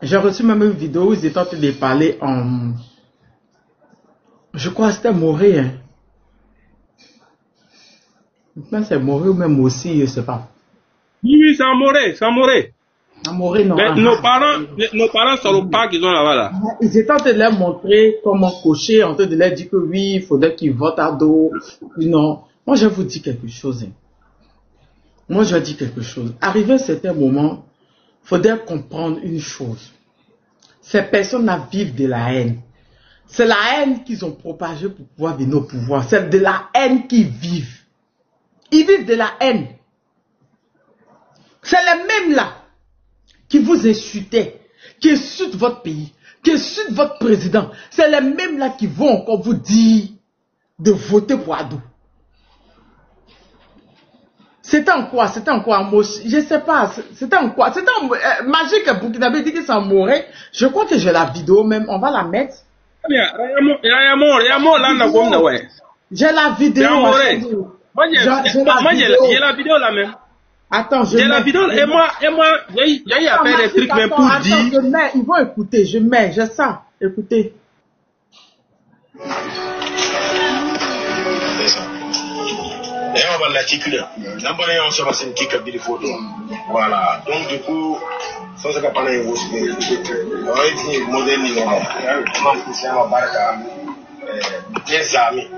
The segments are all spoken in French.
J'ai reçu même une vidéo où ils étaient en train de parler en... Je crois que c'était Moré. Hein. Maintenant c'est Moré ou même aussi, je ne sais pas. Oui, c'est en Moré, c'est en Moré. En Moré, non. Mais nos parents sont au parc, ils ont là-bas là. Ils étaient en train de leur montrer comment cocher, en train de leur dire que oui, il faudrait qu'ils votent à dos. Non. Moi, je vous dis quelque chose. Hein. Moi, je dis quelque chose. Arrivé à un certain moment, il faudrait comprendre une chose. Ces personnes-là vivent de la haine. C'est la haine qu'ils ont propagée pour pouvoir venir au pouvoir. C'est de la haine qu'ils vivent. Ils vivent de la haine. C'est les mêmes là qui vous insultaient, qui insultent votre pays, qui insultent votre président. C'est les mêmes là qui vont encore vous dire de voter pour Adou. C'était en quoi? C'était en quoi? Je ne sais pas. C'était en quoi? C'était en Magique Burkinabé dit que c'est en Moré. Je crois que j'ai la vidéo même. On va la mettre. J'ai la vidéo. Moi, j'ai la vidéo là même. Attends, j'ai la vidéo et moi, j'ai eu à faire des trucs même pour dire. Je mets, ils vont écouter, j'ai ça. Écoutez. On va l'articuler. Voilà. Donc, du coup, ça, c'est pas les grosses. Des amis.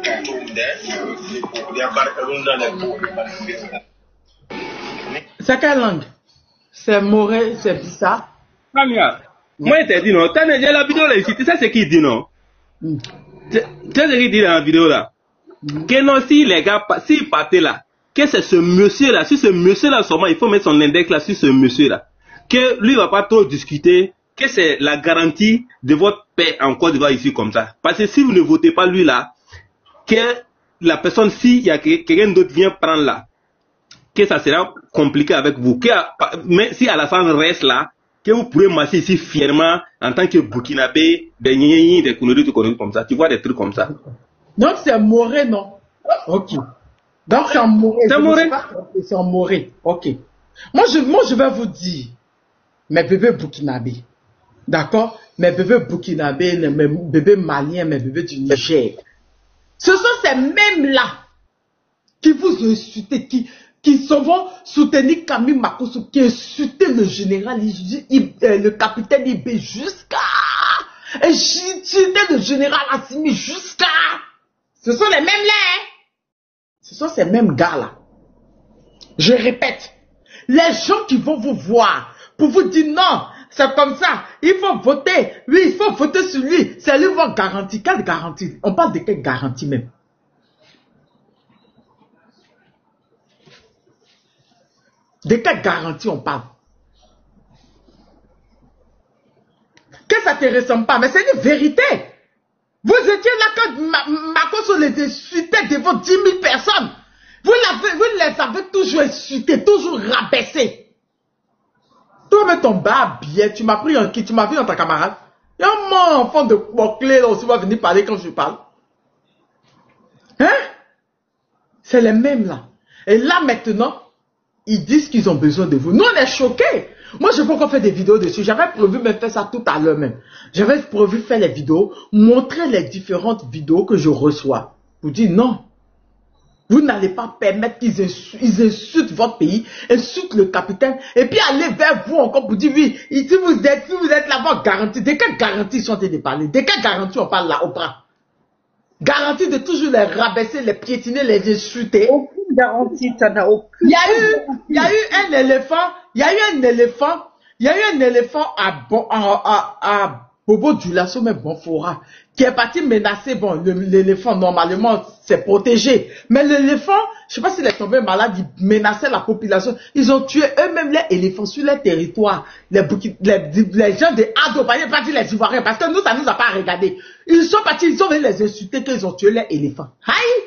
C'est quelle langue? C'est Moré, c'est Bissa. Moi, je t'ai dit non. J'ai la vidéo là ici. Tu sais ce qu'il dit non? Tu sais ce qu'il dit dans la vidéo là? Que non, si les gars, s'ils partaient là, que c'est ce monsieur là, si ce monsieur là seulement, il faut mettre son index là sur ce monsieur là. Que lui va pas trop discuter, que c'est la garantie de votre paix en Côte d'Ivoire ici comme ça. Parce que si vous ne votez pas lui là, que la personne, s'il y a quelqu'un d'autre vient prendre là, que ça sera compliqué avec vous. Mais si Alassane reste là, que vous pourrez marcher ici fièrement en tant que Burkinabé, des conneries comme ça. Tu vois des trucs comme ça. Donc c'est Moré, non? Ok. Donc c'est en Moré. C'est Moré. C'est en Moré. Ok. Moi je vais vous dire, mes bébés Burkinabé. D'accord? Mes bébés Burkinabé, mes bébés maliens, mes bébés du Niger. Ce sont ces mêmes-là qui vous ont insulté, qui vont soutenir Camille Makosso, qui a insulté le général, le capitaine Ibé jusqu'à... Et insulté le général Assimi jusqu'à... Ce sont les mêmes là, hein? Ce sont ces mêmes gars-là. Je répète, les gens qui vont vous voir pour vous dire non, c'est comme ça, il faut voter, oui, il faut voter sur lui, c'est lui votre garantie. Quelle garantie? On parle de quelle garantie même? De quelle garantie on parle? Que ça te ressemble pas, mais c'est une vérité. Vous étiez là quand Makosso les insultait devant 10 000 personnes. Vous les avez toujours insultés, toujours rabaissés. Toi, mais ton bas bien, tu m'as pris en qui? Tu m'as vu dans ta camarade? Il y a un enfant de Boclé là aussi va venir parler quand je parle. Hein? C'est les mêmes là. Et là maintenant, ils disent qu'ils ont besoin de vous. Nous, on est choqués. Moi, je peux encore faire des vidéos dessus. J'avais prévu de faire ça tout à l'heure même. J'avais prévu de faire les vidéos, montrer les différentes vidéos que je reçois. Vous dites non. Vous n'allez pas permettre qu'ils insultent votre pays, insultent le capitaine, et puis aller vers vous encore pour dire oui, si vous êtes là-bas, garantie. De quelle garantie ils sont en train de parler? De quelle garantie on parle là au bras? Garantie de toujours les rabaisser, les piétiner, les insulter. Aucune garantie, ça n'a aucune. Il y a eu un éléphant à Bobo Dioulasso, mais Bonfora, qui est parti menacer, bon, l'éléphant, normalement, c'est protégé. Mais l'éléphant, je ne sais pas s'il est tombé malade, il menaçait la population. Ils ont tué eux-mêmes les éléphants sur leur territoire. Les gens de Ado, pas dire les Ivoiriens, parce que nous, ça ne nous a pas regardé. Ils sont partis, ils ont venu les insulter qu'ils ont tué les éléphants. Aïe!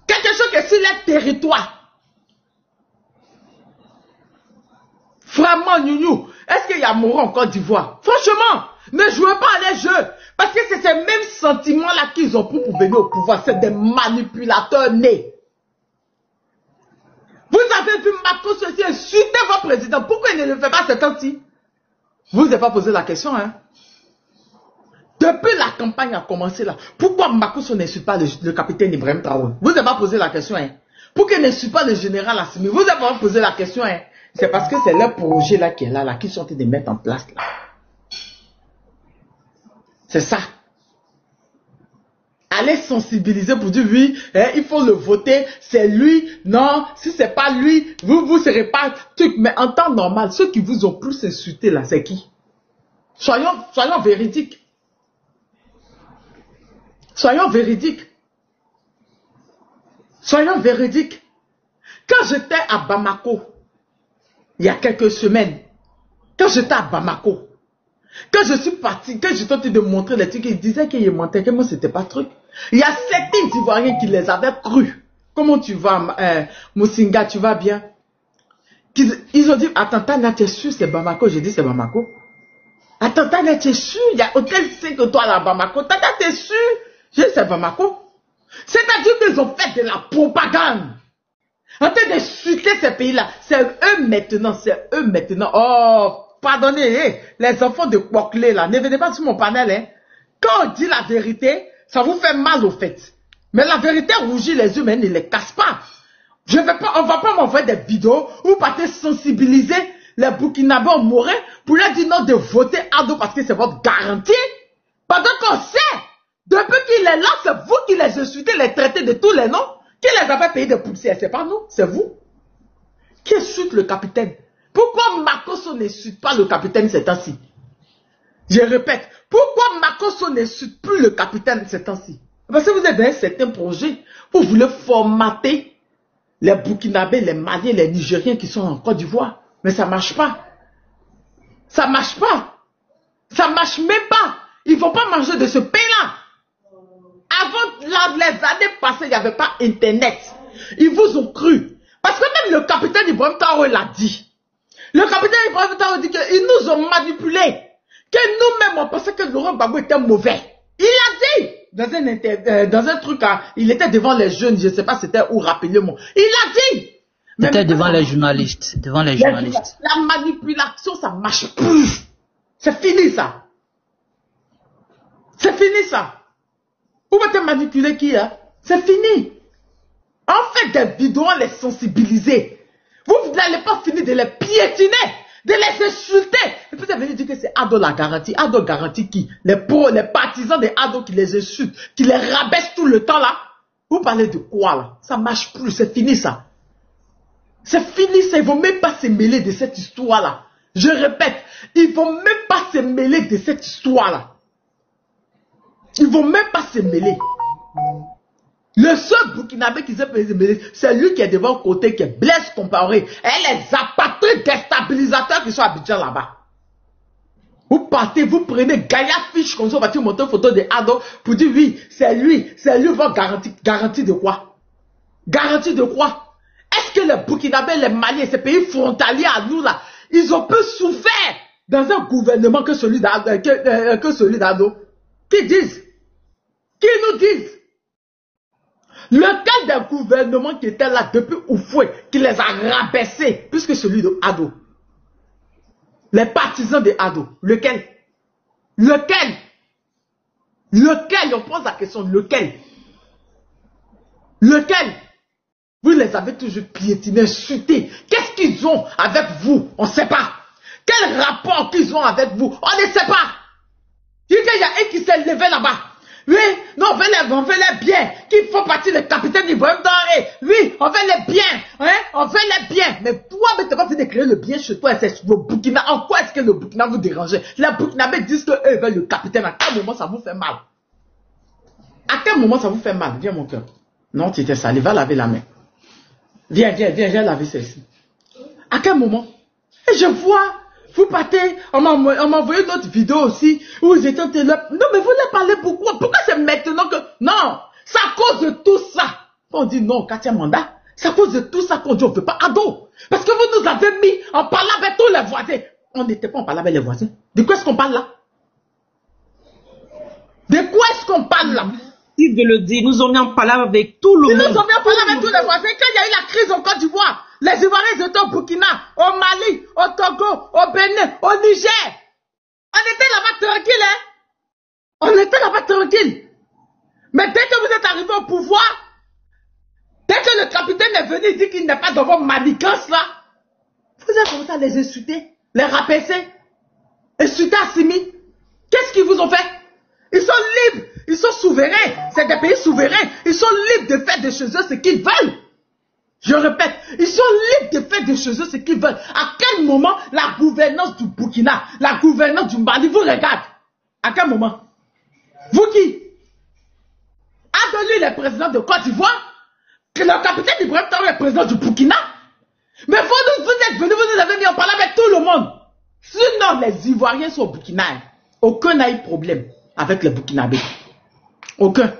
Quelque chose que sur leur territoire. Vraiment, Nounou, est-ce qu'il y a mourant en Côte d'Ivoire? Franchement, ne jouez pas à les jeux. Parce que c'est ces mêmes sentiments-là qu'ils ont pour venir au pouvoir. C'est des manipulateurs nés. Vous avez vu Macron ceci insulter votre président. Pourquoi il ne le fait pas cette temps-ci? Vous n'avez pas posé la question, hein? Depuis la campagne a commencé là, pourquoi Makosso n'insulte pas le capitaine Ibrahim Traoré? Vous n'avez pas posé la question, hein? Pourquoi il n'insulte pas le général Assimi? Vous n'avez pas posé la question, hein? C'est parce que c'est leur projet là qui est là, qu'ils sont en train de mettre en place là. C'est ça. Allez sensibiliser pour dire oui, hein, il faut le voter, c'est lui, non, si c'est pas lui, vous serez pas truc. Mais en temps normal, ceux qui vous ont plus insulté là, c'est qui? Soyons véridiques. Soyons véridiques. Soyons véridiques. Quand j'étais à Bamako, il y a quelques semaines, quand j'étais à Bamako, quand je suis parti, quand j'étais en train de montrer les trucs, ils disaient qu'ils mentaient, que moi c'était pas truc. Il y a certains Ivoiriens qui les avaient crus. Comment tu vas, Moussinga, tu vas bien? Ils ont dit, attends, Tania, tu es sûr c'est Bamako? J'ai dit c'est Bamako. Attends, Tania, tu es sûr? Il y a aucun signe que toi là, Bamako. Tania, tu es sûr? J'ai dit c'est Bamako. C'est-à-dire qu'ils ont fait de la propagande. En train d'insulter ces pays-là. C'est eux maintenant, Oh, pardonnez, les enfants de Kwakle là, ne venez pas sur mon panel, hein. Quand on dit la vérité, ça vous fait mal au fait. Mais la vérité rougit les yeux, mais ne les casse pas. On ne va pas m'envoyer des vidéos où partez sensibiliser les Burkinabés en mourant pour leur dire non de voter Ado parce que c'est votre garantie. Pendant qu'on sait, depuis qu'il est là, c'est vous qui les insultez, les traitez de tous les noms, qui les avez payés de poussière. C'est pas nous, c'est vous. Qui insulte le capitaine? Pourquoi Makosso n'insulte pas le capitaine ces temps-ci? Je répète, pourquoi Makosso n'insulte plus le capitaine ces temps-ci? Parce que vous avez un certain projet. Vous voulez formater les Burkinabés, les Maliens, les Nigériens qui sont en Côte d'Ivoire. Mais ça ne marche pas. Ça ne marche pas. Ça ne marche même pas. Ils ne vont pas manger de ce pain-là. Avant les années passées, il n'y avait pas Internet. Ils vous ont cru. Parce que même le capitaine Ibrahim Traoré l'a dit. Le capitaine Ibrahim Traoré dit qu'ils nous ont manipulés. Que nous-mêmes, on pensait que Laurent Gbagbo était mauvais. Il a dit dans un truc, il était devant les jeunes, je ne sais pas c'était où, rappelez-moi. Il a dit. C'était devant les journalistes. Devant les journalistes. La manipulation, ça ne marche plus. C'est fini ça. C'est fini ça. Vous pouvez manipuler qui, hein? C'est fini. En fait des vidéos, les sensibiliser. Vous n'allez pas finir de les piétiner, de les insulter. Et puis vous allez dire que c'est Ado la garantie. Ado garantie qui? Les partisans de Ado qui les insultent, qui les rabaissent tout le temps là. Vous parlez de quoi là? Ça ne marche plus, c'est fini ça. C'est fini ça, ils ne vont même pas se mêler de cette histoire là. Je répète, ils ne vont même pas se mêler de cette histoire là. Ils ne vont même pas se mêler. Le seul Burkinabé qui s'est mêlé, c'est lui qui est devant le côté, qui est Blaise Compaoré. Et les apatrides déstabilisateurs qui sont à Abidjan là-bas. Vous partez, vous prenez Gaïa Fiche comme ça, vous partez monter une photo de Ado pour dire oui, c'est lui votre garantie. Garantie de quoi? Garantie de quoi? Est-ce que les Burkinabés, les Maliens, ces pays frontaliers à nous là, ils ont peu souffert dans un gouvernement que celui d'Ado? Qui disent? Qui nous disent? Lequel des gouvernements qui étaient là depuis Oufoué, qui les a rabaissés, plus que celui de Ado? Les partisans de Ado. Lequel? Lequel? Lequel? On pose la question, lequel? Lequel? Vous les avez toujours piétinés, insultés. Qu'est-ce qu'ils ont avec vous? On ne sait pas. Quel rapport qu'ils ont avec vous? On ne sait pas. Il y a un qui s'est levé là-bas. Oui, non, on veut les bien. Qui font partie du capitaine Ibrahim Traoré. Oui, on veut les bien. Hein? On veut les bien. Mais toi, tu n'as pas fait de créer le bien chez toi. C'est le Burkina. En quoi est-ce que le Burkina vous dérange? Les Burkinabés disent qu'eux veulent le capitaine. À quel moment ça vous fait mal? À quel moment ça vous fait mal? Viens, mon cœur. Non, tu étais sale. Va laver la main. Viens, j'ai lavé celle-ci. À quel moment? Et je vois. Vous partez, on m'a envoyé une autre vidéo aussi, où ils étaient là. Non, mais vous les parlez pourquoi? Pourquoi c'est maintenant que... Non, c'est à cause de tout ça. On dit non, Katia Manda, c'est à cause de tout ça qu'on dit on ne veut pas Ado. Parce que vous nous avez mis en parlant avec tous les voisins. On n'était pas en parlant avec les voisins. De quoi est-ce qu'on parle là? De quoi est-ce qu'on parle là? De le dire, nous ont mis en parlant avec tout le monde. Nous ont mis en parlant avec tous les voisins. Quand il y a eu la crise en Côte d'Ivoire, les Ivoiriens étaient au Burkina, au Mali, au Togo, au Bénin, au Niger. On était là-bas tranquille, hein? On était là-bas tranquille. Mais dès que vous êtes arrivé au pouvoir, dès que le capitaine est venu dire qu'il n'est pas dans vos manigances là, vous avez commencé à les insulter, les rabaisser, insulter Assimi. Qu'est-ce qu'ils vous ont fait? Ils sont libres, ils sont souverains, c'est des pays souverains, ils sont libres de faire de chez eux ce qu'ils veulent. Je répète, ils sont libres de faire de chez eux ce qu'ils veulent. À quel moment la gouvernance du Burkina, la gouvernance du Mali vous regarde? À quel moment? Vous qui? Adoli est président de Côte d'Ivoire, que le capitaine Ibrahim Traoré est président du Burkina. Mais vous êtes venus, vous nous avez mis en parler avec tout le monde. Sinon, les Ivoiriens sont au Burkina. Aucun n'a eu de problème avec les Burkinabés. Aucun.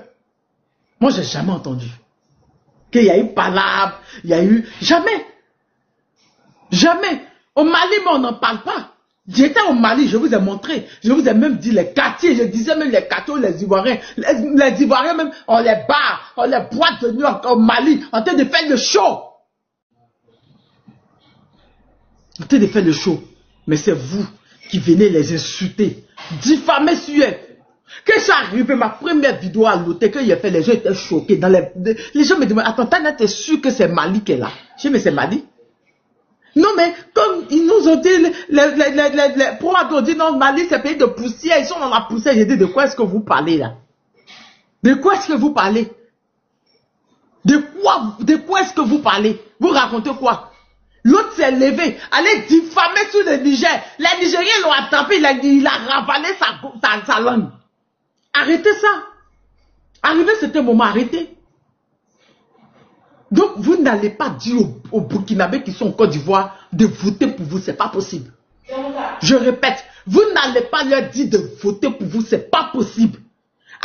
Moi, j'ai jamais entendu qu'il y a eu palabre, il y a eu... Jamais. Jamais. Au Mali, mais on n'en parle pas. J'étais au Mali, je vous ai montré. Je vous ai même dit les quartiers. Je disais même les quartiers, les Ivoiriens. Les Ivoiriens même, on les bars, on les boîtes de New York au Mali, en train de faire le show. En train de faire le show. Mais c'est vous qui venez les insulter, diffamer sur eux. Quand je suis arrivé, ma première vidéo à l'hôtel, quand il a fait, les gens étaient choqués. Les gens me demandent, attends, t'es sûr que c'est Mali qui est là? Je dis, mais c'est Mali. Non, mais comme ils nous ont dit, les pro-ados ont dit, non, Mali, c'est un pays de poussière, ils sont dans la poussière. J'ai dit, de quoi est-ce que vous parlez là? De quoi est-ce que vous parlez? De quoi est-ce que vous parlez? Vous racontez quoi? L'autre s'est levé, allait diffamer sur le Niger. Les Nigériens l'ont attrapé, il a ravalé sa langue. Arrêtez ça. Arrivé cet moment, arrêtez. Donc, vous n'allez pas dire aux Burkinabés qui sont en Côte d'Ivoire de voter pour vous, c'est pas possible. Je répète, vous n'allez pas leur dire de voter pour vous, c'est pas possible.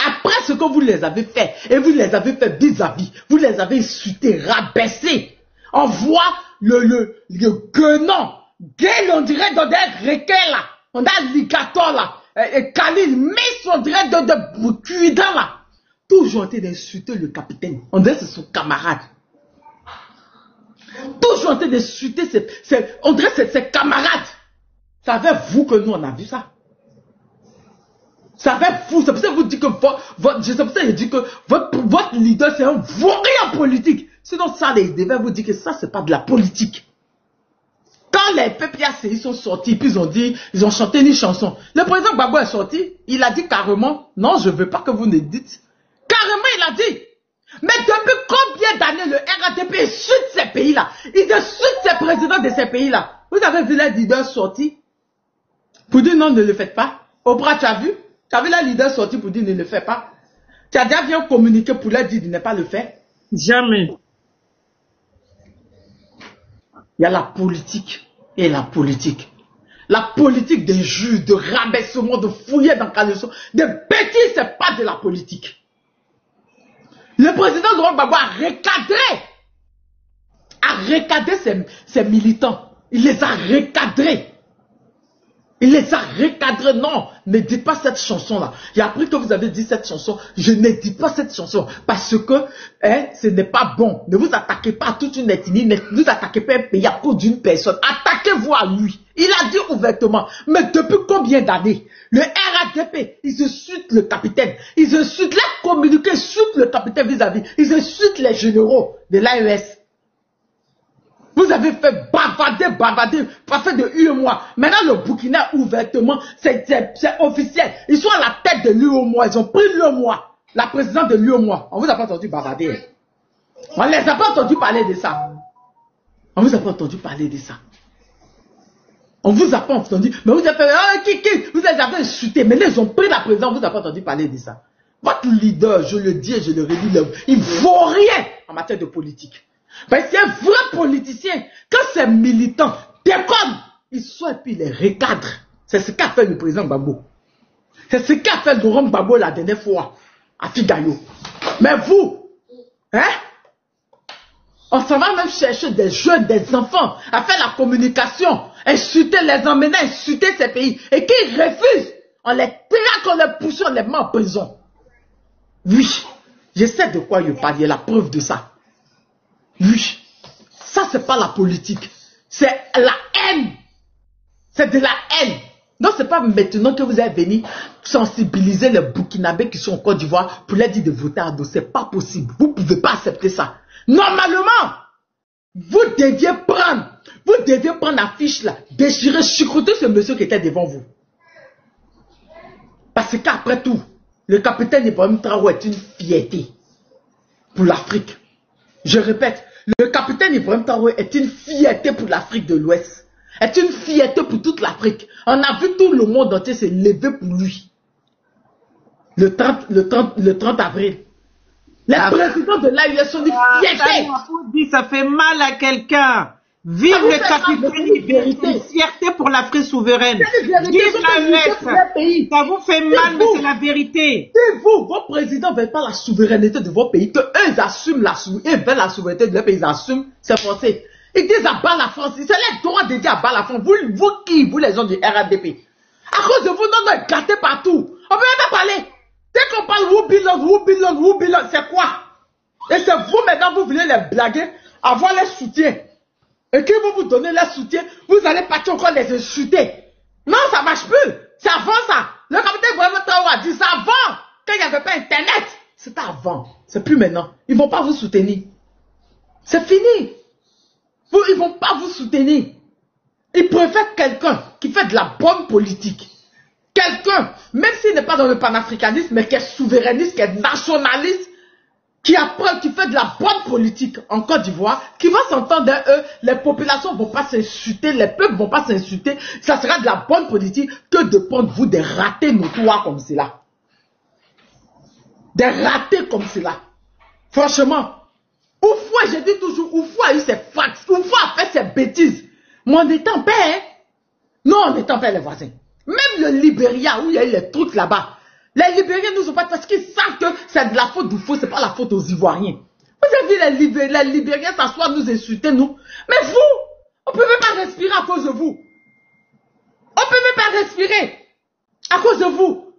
Après ce que vous les avez fait, et vous les avez fait vis-à-vis, vous les avez insultés, rabaissés. On voit le guenon, Gaël, on dirait dans des requins là, on a Ligator là, et Khalil, mais on dirait de cuidant là. Toujours en train d'insulter le capitaine, on dirait que c'est son camarade. Toujours en train d'insulter, on dirait que c'est ses camarades. C'est avec vous que nous on a vu ça. C'est avec vous, c'est pour ça que vous dites que votre leader c'est un vaurien politique. Sinon ça, ils devaient vous dire que ça c'est pas de la politique. Quand les PPAC ils sont sortis, puis ils ont chanté une chanson. Le président Gbagbo est sorti, il a dit carrément, non je veux pas que vous ne dites. Carrément il a dit. Mais depuis combien d'années le RADP insulte ces pays-là? Il insulte ces présidents de ces pays-là. Vous avez vu les leaders sortis pour dire non, ne le faites pas. Oprah, tu as vu? Tu as vu les leaders sortis pour dire ne le faites pas? Tu as déjà bien communiqué pour leur dire de ne pas le faire? Jamais. Il y a la politique et la politique. La politique des juges, de rabaissement, de fouiller dans caleçon, de bêtises, c'est pas de la politique. Le président Laurent Gbagbo a recadré ses militants. Il les a recadrés. Il les a recadrés. Non, ne dites pas cette chanson-là. Et après que vous avez dit cette chanson, je ne dis pas cette chanson. Parce que ce n'est pas bon. Ne vous attaquez pas à toute une ethnie. Ne vous attaquez pas à un pays à cause d'une personne. Attaquez-vous à lui. Il a dit ouvertement. Mais depuis combien d'années? Le RADP, ils insultent le capitaine. Ils insultent les communiqués, ils insultent le capitaine vis-à-vis. Ils insultent les généraux de l'AES. Vous avez fait bavarder, pas fait de UEMOA. Maintenant, le Burkina, ouvertement, c'est officiel. Ils sont à la tête de l'UEMOA. Ils ont pris l'UEMOA. La présidente de l'UEMOA. On vous a pas entendu bavarder. On ne les a pas entendu parler de ça. On vous a pas entendu parler de ça. On vous a pas entendu. Mais vous avez fait, vous les avez insultés. Mais là, ils ont pris la présidence. On vous a pas entendu parler de ça. Votre leader, je le dis et je le redis, il ne vaut rien en matière de politique. Mais c'est un vrai politicien. Quand ces militants déconnent, ils sont et puis ils les recadrent. C'est ce qu'a fait le président Gbagbo. C'est ce qu'a fait Laurent Gbagbo la dernière fois à Figayo. Mais vous, on s'en va même chercher des jeunes, des enfants, à faire la communication, insulter, les emmener, insulter ces pays. Et qu'ils refusent, on les traque, on les pousse, on les met en prison. Oui, je sais de quoi je parle, il y a la preuve de ça. Oui, Ça, c'est pas la politique. C'est la haine. C'est de la haine. Donc, c'est pas maintenant que vous allez venir sensibiliser les Burkinabés qui sont en Côte d'Ivoire pour leur dire de voter à dos. C'est pas possible. Vous pouvez pas accepter ça. Normalement, vous deviez prendre la fiche là, déchirer, chicoter ce monsieur qui était devant vous. Parce qu'après tout, le capitaine Ibrahim Traoré est une fierté pour l'Afrique. Je répète, le capitaine Ibrahim Traoré est une fierté pour l'Afrique de l'Ouest. Est une fierté pour toute l'Afrique. On a vu tout le monde entier se lever pour lui. Le 30 avril. Les présidents de l'AUS sont une fierté. Ça fait mal à quelqu'un. Vive le capitaine Ibrahim, c'est une fierté pour l'Afrique souveraine. Vive l'AUS. Ça vous fait mal, mais c'est la vérité. Si vous, vos présidents ne veulent pas la souveraineté de vos pays, qu'eux assument ils veulent la souveraineté de leur pays, ils assument, c'est forcé. Ils disent à bas la France, c'est les droits de dire à bas la France. Vous qui, vous les gens du RADP. À cause de vous, non, éclaté partout. On peut même pas parler. Dès qu'on parle who belong, c'est quoi? Et c'est vous maintenant, vous voulez les blaguer, avoir les soutiens. Et qu'ils vont vous donner les soutiens, vous allez partir encore les insulter. Non, ça marche plus. C'est avant ça. Le capitaine Ibrahim Traoré a dit ça avant, quand il n'y avait pas Internet. C'était avant. C'est plus maintenant. Ils ne vont pas vous soutenir. C'est fini. Ils ne vont pas vous soutenir. Ils préfèrent quelqu'un qui fait de la bonne politique. Quelqu'un, même s'il n'est pas dans le panafricanisme, mais qui est souverainiste, qui est nationaliste, qui fait de la bonne politique en Côte d'Ivoire, qui va s'entendre eux, les populations ne vont pas s'insulter, les peuples ne vont pas s'insulter, ça sera de la bonne politique que de prendre vous des ratés notoires comme cela. Des ratés comme cela. Franchement, Oufoué, j'ai dit toujours, Oufoué a eu ses fax, Oufoué a fait ses bêtises. Mais on est en paix, hein? Non, on est en paix les voisins. Même le Libéria, où il y a eu les trucs là-bas, les Libériens nous ont pas parce qu'ils savent que c'est de la faute d'Oufoué, c'est pas la faute aux Ivoiriens. Vous avez vu les Libériens s'asseoir nous insulter, nous. Mais vous, on peut même pas respirer à cause de vous. On peut même pas respirer à cause de vous.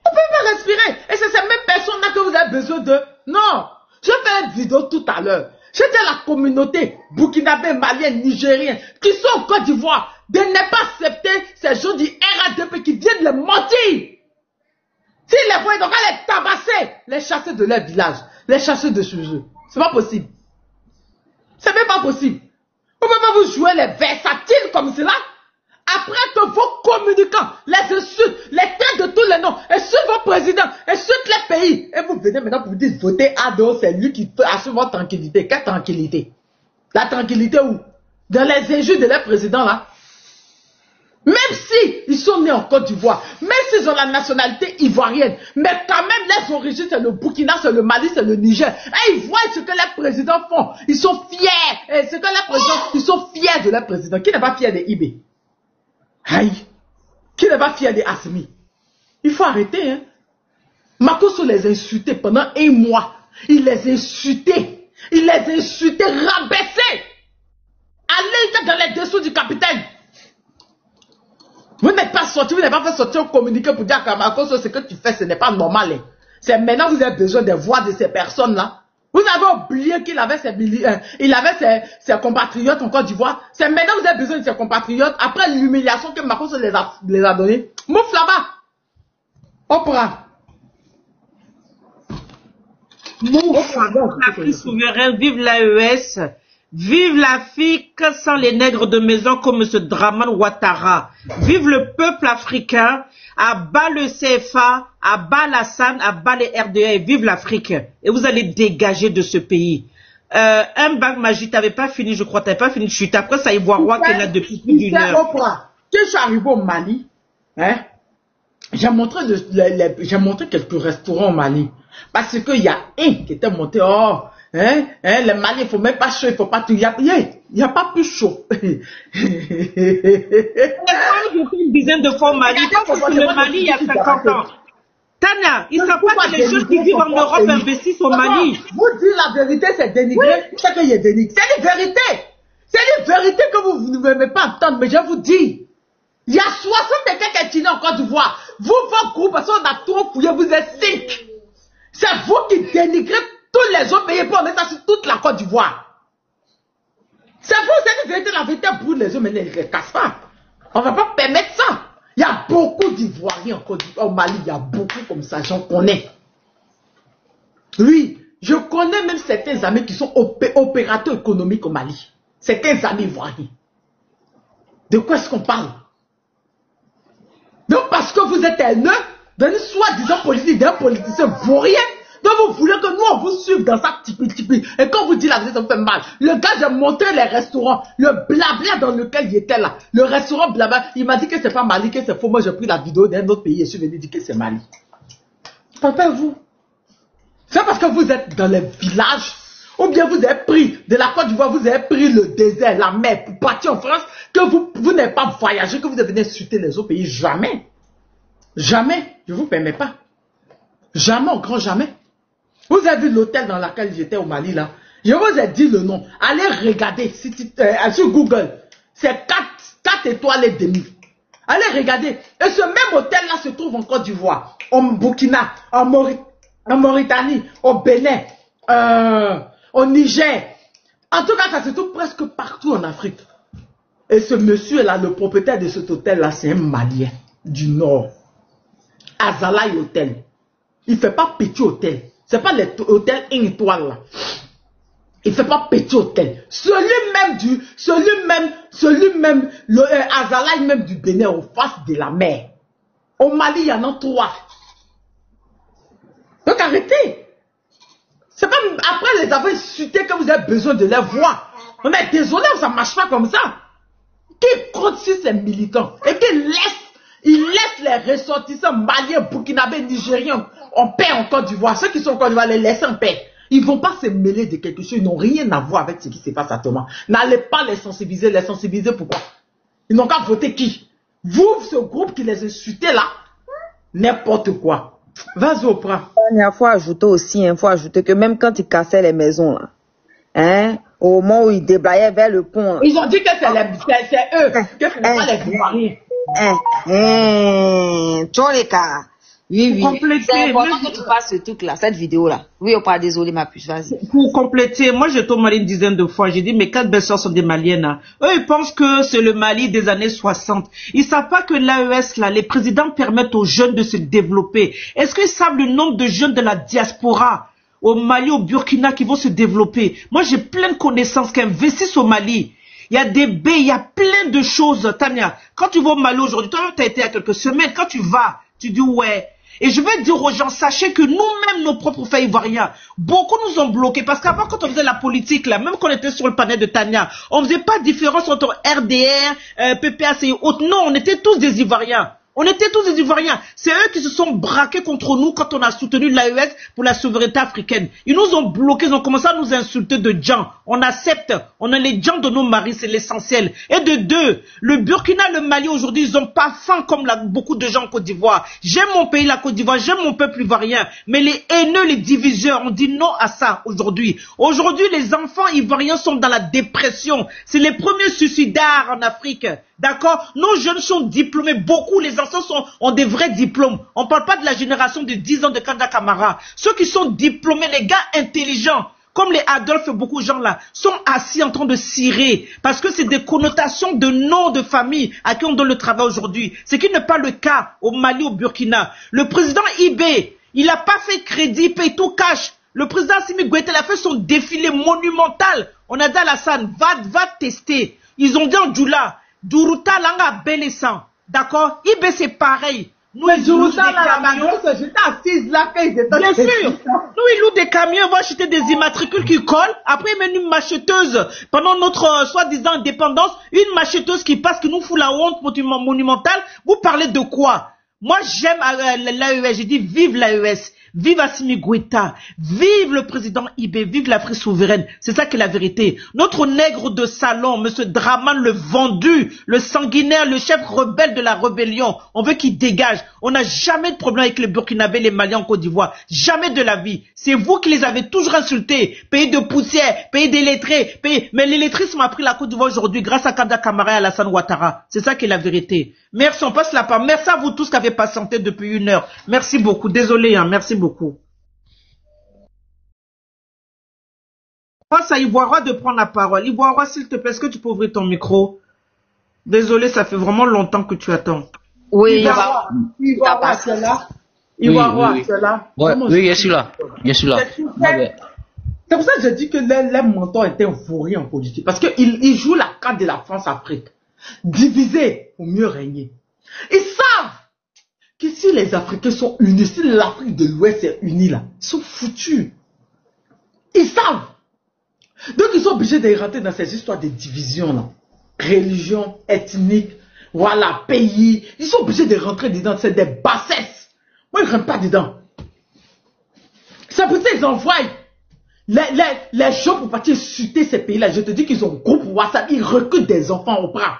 On peut même pas respirer. Et c'est ces mêmes personnes-là que vous avez besoin de... Non, je fais une vidéo tout à l'heure. Je dis à la communauté burkinabé, malienne, nigérienne, qui sont en Côte d'Ivoire, de ne pas accepter ces gens du RADP qui viennent les mentir. S'ils les voient, ils doivent les tabasser, les chasser de leur village, les chasser de chez eux. C'est pas possible. C'est même pas possible. Vous pouvez pas vous jouer les versatiles comme cela. Après que vos communicants les insultent, les traitent de tous les noms, insultent vos présidents, insultent les pays. Et vous venez maintenant pour vous dire voter Ado, c'est lui qui assure votre tranquillité. Quelle tranquillité? La tranquillité où? Dans les injures de leurs présidents là. Même si ils sont nés en Côte d'Ivoire, même s'ils ont la nationalité ivoirienne, mais quand même les origines c'est le Burkina, c'est le Mali, c'est le Niger. Et ils voient ce que les présidents font. Ils sont fiers. Et ce que les présidents, ils sont fiers de leur président. Qui n'est pas fier de Ibé? Aïe. Qui n'est pas fier de Assimi? Il faut arrêter, hein. Makosso les insultait pendant un mois. Il les insultait. Il les insultait, rabaissait. Allez dans les dessous du capitaine. Vous n'êtes pas sorti, vous n'avez pas fait sortir un communiqué pour dire qu'à Makosso, ce que tu fais, ce n'est pas normal. Hein. C'est maintenant que vous avez besoin des voix de ces personnes-là. Vous avez oublié qu'il avait ses compatriotes en Côte d'Ivoire. C'est maintenant que vous avez besoin de ses compatriotes. Après l'humiliation que Makosso les a donnée. Mouf là-bas. On prend. Mouf. L'Afrique souveraine, vive l'AES. Vive l'Afrique sans les nègres de maison comme M. Draman Ouattara. Vive le peuple africain. À bas le CFA, à bas la SAN, à bas les RDA et vive l'Afrique. Et vous allez dégager de ce pays. Un bac magique, t'avais pas fini, je crois, t'avais pas fini de chuter. Après, ça y voit roi qui est là depuis plus d'une heure. Quand je suis arrivé au Mali, hein, j'ai montré quelques restaurants au Mali. Parce qu'il y a un qui était monté, oh, hein, les Mali, il faut même pas chaud, il faut pas tout, il y a pas plus chaud. J'ai fait une dizaine de fois au Mali, parce que le Mali, il y a 50 ans. Tana, il ne sait pas que les gens qui vivent en Europe investissent au Mali. Vous dites la vérité, c'est dénigré. C'est qu'il y a dénigré. C'est une vérité. C'est une vérité que vous ne m'aimez pas entendre, mais je vous dis. Il y a 60 et quelques États en Côte d'Ivoire. Vous, votre groupe, parce qu'on a trop fouillé, vous êtes 5. C'est vous qui dénigrez tous les autres pays pour mettre ça sur toute la Côte d'Ivoire. C'est vous, c'est une vérité, la vérité brûle les yeux, mais ne les casse pas. On ne va pas permettre ça. Il y a beaucoup d'Ivoiriens au Mali, il y a beaucoup comme ça, j'en connais. Oui, je connais même certains amis qui sont opérateurs économiques au Mali. Certains amis ivoiriens. De quoi est-ce qu'on parle? Donc parce que vous êtes un d'un soi-disant politique, d'un politicien vaurien, donc vous voulez que nous on vous suive dans ça tipi. Et quand vous dites la vérité, ça me fait mal. Le gars, j'ai montré les restaurants, le blabla dans lequel il était là. Le restaurant blabla, il m'a dit que c'est pas Mali, que c'est faux. Moi j'ai pris la vidéo d'un autre pays et je suis venu dire que c'est Mali. Pas vous. C'est parce que vous êtes dans les villages, ou bien vous avez pris de la Côte d'Ivoire, vous avez pris le désert, la mer pour partir en France, que vous n'avez pas voyagé, que vous venez insulter les autres pays. Jamais. Jamais. Je ne vous permets pas. Jamais, au grand jamais. Vous avez vu l'hôtel dans lequel j'étais au Mali là. Je vous ai dit le nom. Allez regarder sur Google. C'est 4 étoiles et demi. Allez regarder. Et ce même hôtel là se trouve en Côte d'Ivoire, au Burkina, en Mauritanie, au Bénin, au Niger. En tout cas, ça se trouve presque partout en Afrique. Et ce monsieur là, le propriétaire de cet hôtel là, c'est un Malien du Nord. Azalaï Hôtel. Il ne fait pas petit hôtel. Ce n'est pas l'hôtel 1 étoile là. Il ne fait pas petit hôtel. Celui-même, le Azalaï même du Bénin, au face de la mer. Au Mali, il y en a 3. Donc arrêtez. C'est pas après les avoir insultés que vous avez besoin de les voir. Mais désolé, ça ne marche pas comme ça. Qui compte sur ces militants et qui laisse les ressortissants maliens, burkinabés, nigériens en paix en Côte d'Ivoire. Ceux qui sont en Côte d'Ivoire, les laissent en paix. Ils ne vont pas se mêler de quelque chose. Ils n'ont rien à voir avec ce qui se passe actuellement. N'allez pas les sensibiliser. Les sensibiliser pourquoi? Ils n'ont qu'à voter qui? Vous, ce groupe qui les insultez là, n'importe quoi. Vas-y, Oprah. Il faut ajouter aussi, il faut ajouter que même quand ils cassaient les maisons là, hein, au moment où ils déblayaient vers le pont là, ils ont dit que c'est eux, que ce n'est pas les Ivoiriens. Tcholeka. Oui. C'est important que tu fasses ce truc-là, cette vidéo-là. Oui ou pas, désolé ma puce, vas-y. Pour compléter, moi j'étais au Mali une dizaine de fois, j'ai dit mes 4 belles-sœurs sont des Maliennes. Hein. Eux ils pensent que c'est le Mali des années 60. Ils savent pas que l'AES là, les présidents permettent aux jeunes de se développer. Est-ce qu'ils savent le nombre de jeunes de la diaspora au Mali, au Burkina qui vont se développer? Moi j'ai plein de connaissances qui investissent au Mali. Il y a des baies, il y a plein de choses, Tania. Quand tu vas au Mali aujourd'hui, toi tu as été il y a quelques semaines, quand tu vas, tu dis ouais. Et je vais dire aux gens, sachez que nous-mêmes, nos propres faits ivoiriens, beaucoup nous ont bloqués. Parce qu'avant, quand on faisait la politique, là, même quand on était sur le panel de Tania, on ne faisait pas de différence entre RDR, PPAC et autres. Non, on était tous des Ivoiriens. On était tous des Ivoiriens. C'est eux qui se sont braqués contre nous quand on a soutenu l'AES pour la souveraineté africaine. Ils nous ont bloqués, ils ont commencé à nous insulter de gens. On accepte, on a les gens de nos maris, c'est l'essentiel. Et de 2, le Burkina, le Mali aujourd'hui, ils n'ont pas faim comme beaucoup de gens en Côte d'Ivoire. J'aime mon pays, la Côte d'Ivoire, j'aime mon peuple ivoirien. Mais les haineux, les diviseurs, on dit non à ça aujourd'hui. Aujourd'hui, les enfants ivoiriens sont dans la dépression. C'est les premiers suicidaires en Afrique. D'accord? Nos jeunes sont diplômés. Beaucoup, les anciens ont des vrais diplômes. On ne parle pas de la génération de 10 ans de Kanda Kamara. Ceux qui sont diplômés, les gars intelligents, comme les Adolphe et beaucoup de gens là, sont assis en train de cirer. Parce que c'est des connotations de noms de famille à qui on donne le travail aujourd'hui. Ce qui n'est pas le cas au Mali, au Burkina. Le président Ibé, il n'a pas fait crédit, il paye tout cash. Le président Assimi Goïta a fait son défilé monumental. On a dit à Alassane, va tester. Ils ont dit en Djoula, Dourouta langa belessan. D'accord? Ibé c'est pareil. Nous, mais Dourouta là, j'étais assise là quand ils étaient. Bien sûr. Nous, ils louent des camions, ils vont acheter des immatricules qui collent. Après, ils mettent une macheteuse. Pendant notre soi-disant indépendance, une macheteuse qui passe, qui nous fout la honte monumentale. Vous parlez de quoi? Moi, j'aime l'AES. J'ai dit vive l'AES. Vive Assimi Goïta, vive le président Ibé, vive l'Afrique souveraine. C'est ça qui est la vérité. Notre nègre de salon, monsieur Draman le vendu, le sanguinaire, le chef rebelle de la rébellion, on veut qu'il dégage. On n'a jamais de problème avec les Burkinabés, les Maliens en Côte d'Ivoire. Jamais de la vie. C'est vous qui les avez toujours insultés. Pays de poussière, pays d'illettrés, mais l'illettrisme a pris la Côte d'Ivoire aujourd'hui grâce à Kanda Kamara et Alassane Ouattara. C'est ça qui est la vérité. Merci, on passe la parole. Merci à vous tous qui avez patienté depuis 1 heure. Merci beaucoup. Désolé, hein. Merci beaucoup. Passe à Ivoire de prendre la parole. Ivoire, s'il te plaît, est-ce que tu peux ouvrir ton micro? Désolé, ça fait vraiment longtemps que tu attends. Oui, Ivoire, tu es là? Ivoire, tu es là? Oui, je suis là. Je suis là. C'est pour ça que je dis que les mentors étaient vauriés en politique. Parce qu'ils jouent la carte de la France-Afrique. Divisés pour mieux régner. Ils savent que si les Africains sont unis, si l'Afrique de l'Ouest est unie là, ils sont foutus. Ils savent. Donc ils sont obligés de rentrer dans ces histoires de division là. Religion, ethnique, voilà, pays. Ils sont obligés de rentrer dedans. C'est des bassesses. Moi, ils ne rentrent pas dedans. C'est pour ça qu'ils envoient les gens pour partir chuter ces pays-là. Je te dis qu'ils ont un groupe WhatsApp. Ils recrutent des enfants au bras.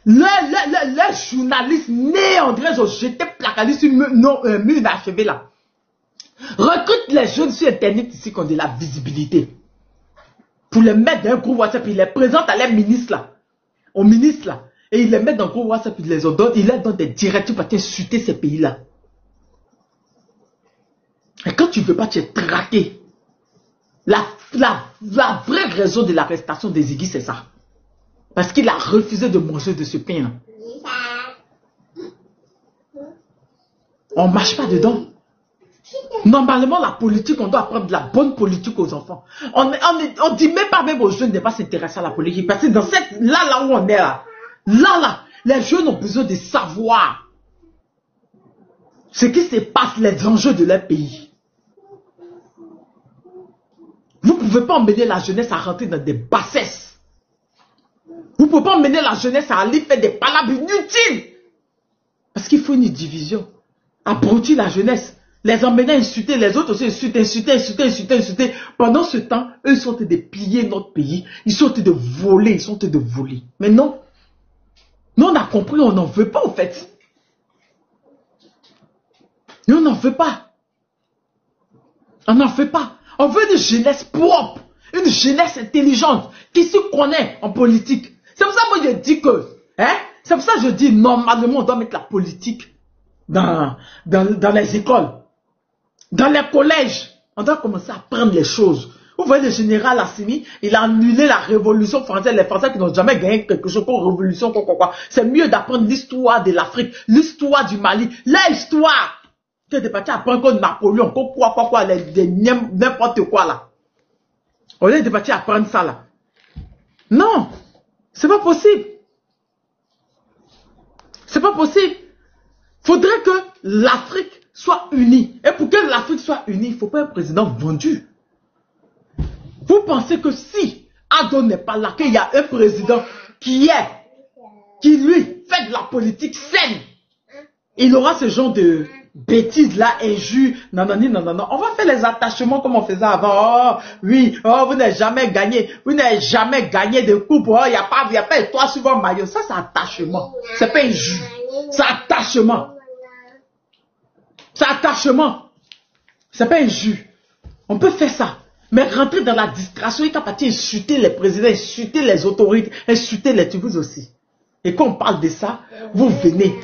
Les journalistes néandrés ont jeté placardis sur mur inachevé là. Recrutent les jeunes sur Internet ici qui ont de la visibilité. Pour les mettre dans un groupe WhatsApp, ils les présentent à les ministres là. Aux ministres là. Et ils les mettent dans le groupe WhatsApp, ils les donnent, ils leur donnent des directives pour chuter ces pays-là. Et quand tu ne veux pas, tu es traqué. La vraie raison de l'arrestation des Ziggy, c'est ça. Parce qu'il a refusé de manger de ce pain-là. On ne marche pas dedans. Normalement, la politique, on doit apprendre de la bonne politique aux enfants. On ne dit même pas même aux jeunes de ne pas s'intéresser à la politique. Parce que dans là où on est là, les jeunes ont besoin de savoir ce qui se passe, les enjeux de leur pays. Vous ne pouvez pas emmener la jeunesse à rentrer dans des bassesses. Vous ne pouvez pas emmener la jeunesse à aller faire des palabres inutiles. Parce qu'il faut une division. Abrutir la jeunesse. Les emmener à insulter, les autres aussi insulter. Pendant ce temps, eux sont en train de piller notre pays. Ils sont en train de voler, Mais non. Nous, on a compris, on n'en veut pas, en fait. Nous, on n'en veut pas. On n'en veut pas. On veut une jeunesse propre, une jeunesse intelligente, qui se connaît en politique. C'est pour ça que moi, je dis que, c'est pour ça que je dis, normalement, on doit mettre la politique dans les écoles. Dans les collèges, on doit commencer à apprendre les choses. Vous voyez le général Assimi, il a annulé la révolution française. Les Français qui n'ont jamais gagné quelque chose comme révolution, quoi. C'est mieux d'apprendre l'histoire de l'Afrique, l'histoire du Mali, l'histoire que de partir apprendre comme Napoléon, quoi, n'importe quoi là. Au lieu de partir apprendre ça là. Non, c'est pas possible. C'est pas possible. Faudrait que l'Afrique soit unie. Et pour que l'Afrique soit unie, il ne faut pas un président vendu. Vous pensez que si Ado n'est pas là, qu'il y a un président qui lui fait de la politique saine, il aura ce genre de bêtises là, injures, non. On va faire les attachements comme on faisait avant. Oh, oui, vous n'avez jamais gagné. Vous n'avez jamais gagné de coupe. Oh, il n'y a pas étoile sur votre maillot. Ça, c'est attachement. C'est pas injure. C'est attachement. C'est attachement. C'est pas injure. On peut faire ça. Mais rentrer dans la distraction, il est parti insulter les présidents, insulter les autorités, insulter les tribus aussi. Et quand on parle de ça, vous venez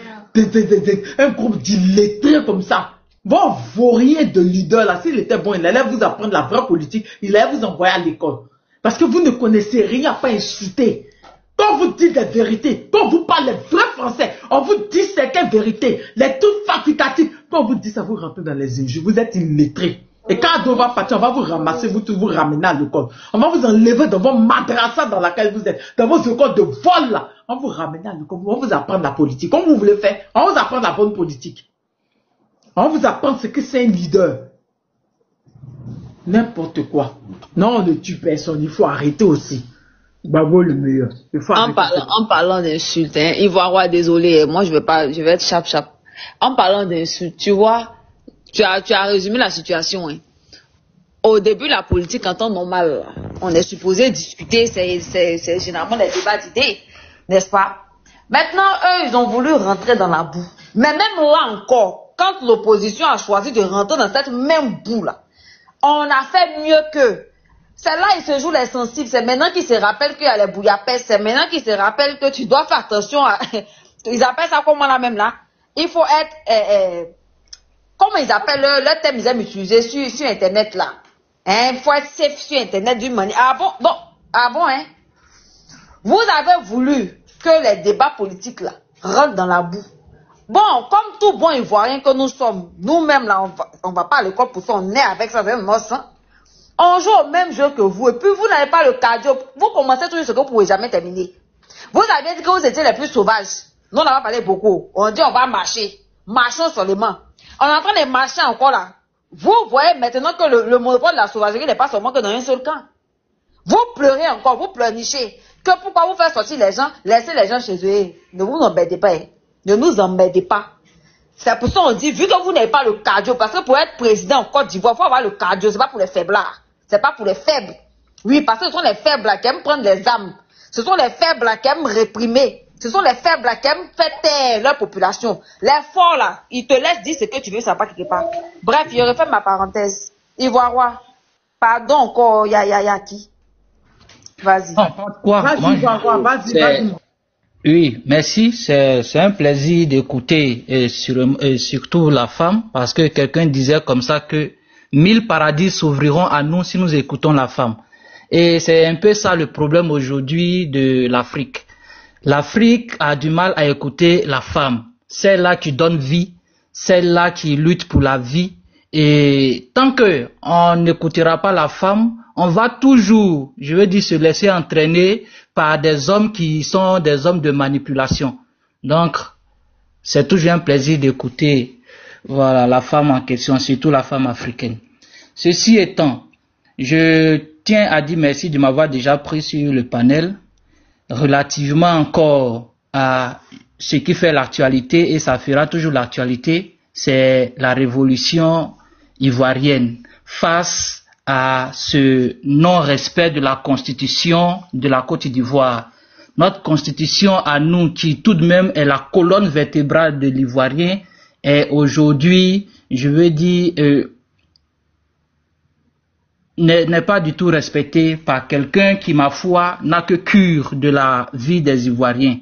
un groupe d'illettrés comme ça. Bon, vaurien de leader là, s'il était bon, il allait vous apprendre la vraie politique, il allait vous envoyer à l'école. Parce que vous ne connaissez rien, pas insulter. Quand vous dites des vérités, quand vous parlez vrai français, on vous dit certaines vérités, les trucs facultatifs. Quand on vous dit ça, vous rentrez dans les injures, vous êtes illettrés. Et quand on va partir, on va vous ramasser, vous ramener à l'école. On va vous enlever dans vos madrassas dans laquelle vous êtes, dans vos écoles de vol là. On va vous ramener à l'école, on va vous apprendre la politique. Comme vous voulez faire, on va vous apprendre la bonne politique. On va vous apprendre ce que c'est un leader. N'importe quoi. Non, on ne tue personne, il faut arrêter aussi. Babo le meilleur. En parlant d'insultes, Ivoire, désolé, moi je vais être chap. En parlant d'insultes, tu vois, tu as résumé la situation. Au début, la politique en temps normal, on est supposé discuter, c'est généralement les débats d'idées, n'est-ce pas? Maintenant, eux, ils ont voulu rentrer dans la boue. Mais même là encore, quand l'opposition a choisi de rentrer dans cette même boue-là, on a fait mieux qu'eux. C'est là ils se jouent les sensibles. C'est maintenant qu'ils se rappellent qu'il y a les bouillabaisse. C'est maintenant qu'ils se rappellent que tu dois faire attention à... Ils appellent ça comment là même là? Il faut être... comment ils appellent leur thème, ils aiment utiliser sur Internet là. Hein, faut être safe sur Internet d'une manière. Ah bon, hein. Vous avez voulu que les débats politiques là rentrent dans la boue. Bon, comme tout bon Ivoirien que nous sommes, nous-mêmes là, on va pas à l'école pour ça, on est avec ça, on joue au même jeu que vous, et puis vous n'avez pas le cardio, vous commencez toujours ce que vous ne pouvez jamais terminer. Vous avez dit que vous étiez les plus sauvages. Nous, on n'a pas parlé beaucoup. On dit on va marcher. Marchons seulement. On est en train de marcher encore là. Vous voyez maintenant que le monopole de la sauvagerie n'est pas seulement que dans un seul camp. Vous pleurez encore, vous pleurnichez. Que pourquoi vous faites sortir les gens, laissez les gens chez eux. Ne vous embêtez pas. Ne nous embêtez pas. C'est pour ça qu'on dit, vu que vous n'avez pas le cardio, parce que pour être président en Côte d'Ivoire, il faut avoir le cardio, c'est pas pour les faiblards. C'est pas pour les faibles. Oui, parce que ce sont les faibles là qui aiment prendre les armes. Ce sont les faibles là qui aiment réprimer. Ce sont les faibles là qui aiment faire taire leur population. Les forts là, ils te laissent dire ce que tu veux, ça va pas quelque part. Bref, je refais ma parenthèse. Ivoiriois, pardon encore, ya qui? Vas-y. Non, pas de quoi. Vas-y, Ivoiriois, vas-y. Oui, merci. C'est un plaisir d'écouter surtout la femme, parce que quelqu'un disait comme ça que 1000 paradis s'ouvriront à nous si nous écoutons la femme. Et c'est un peu ça le problème aujourd'hui de l'Afrique. L'Afrique a du mal à écouter la femme, celle-là qui donne vie, celle-là qui lutte pour la vie. Et tant que on n'écoutera pas la femme, on va toujours, je veux dire, se laisser entraîner par des hommes qui sont des hommes de manipulation. Donc, c'est toujours un plaisir d'écouter, voilà, la femme en question, surtout la femme africaine. Ceci étant, je tiens à dire merci de m'avoir déjà pris sur le panel relativement encore à ce qui fait l'actualité, et ça fera toujours l'actualité, c'est la révolution ivoirienne face à ce non-respect de la constitution de la Côte d'Ivoire. Notre constitution à nous, qui tout de même est la colonne vertébrale de l'Ivoirien, est aujourd'hui, je veux dire, n'est pas du tout respectée par quelqu'un qui, ma foi, n'a que cure de la vie des Ivoiriens.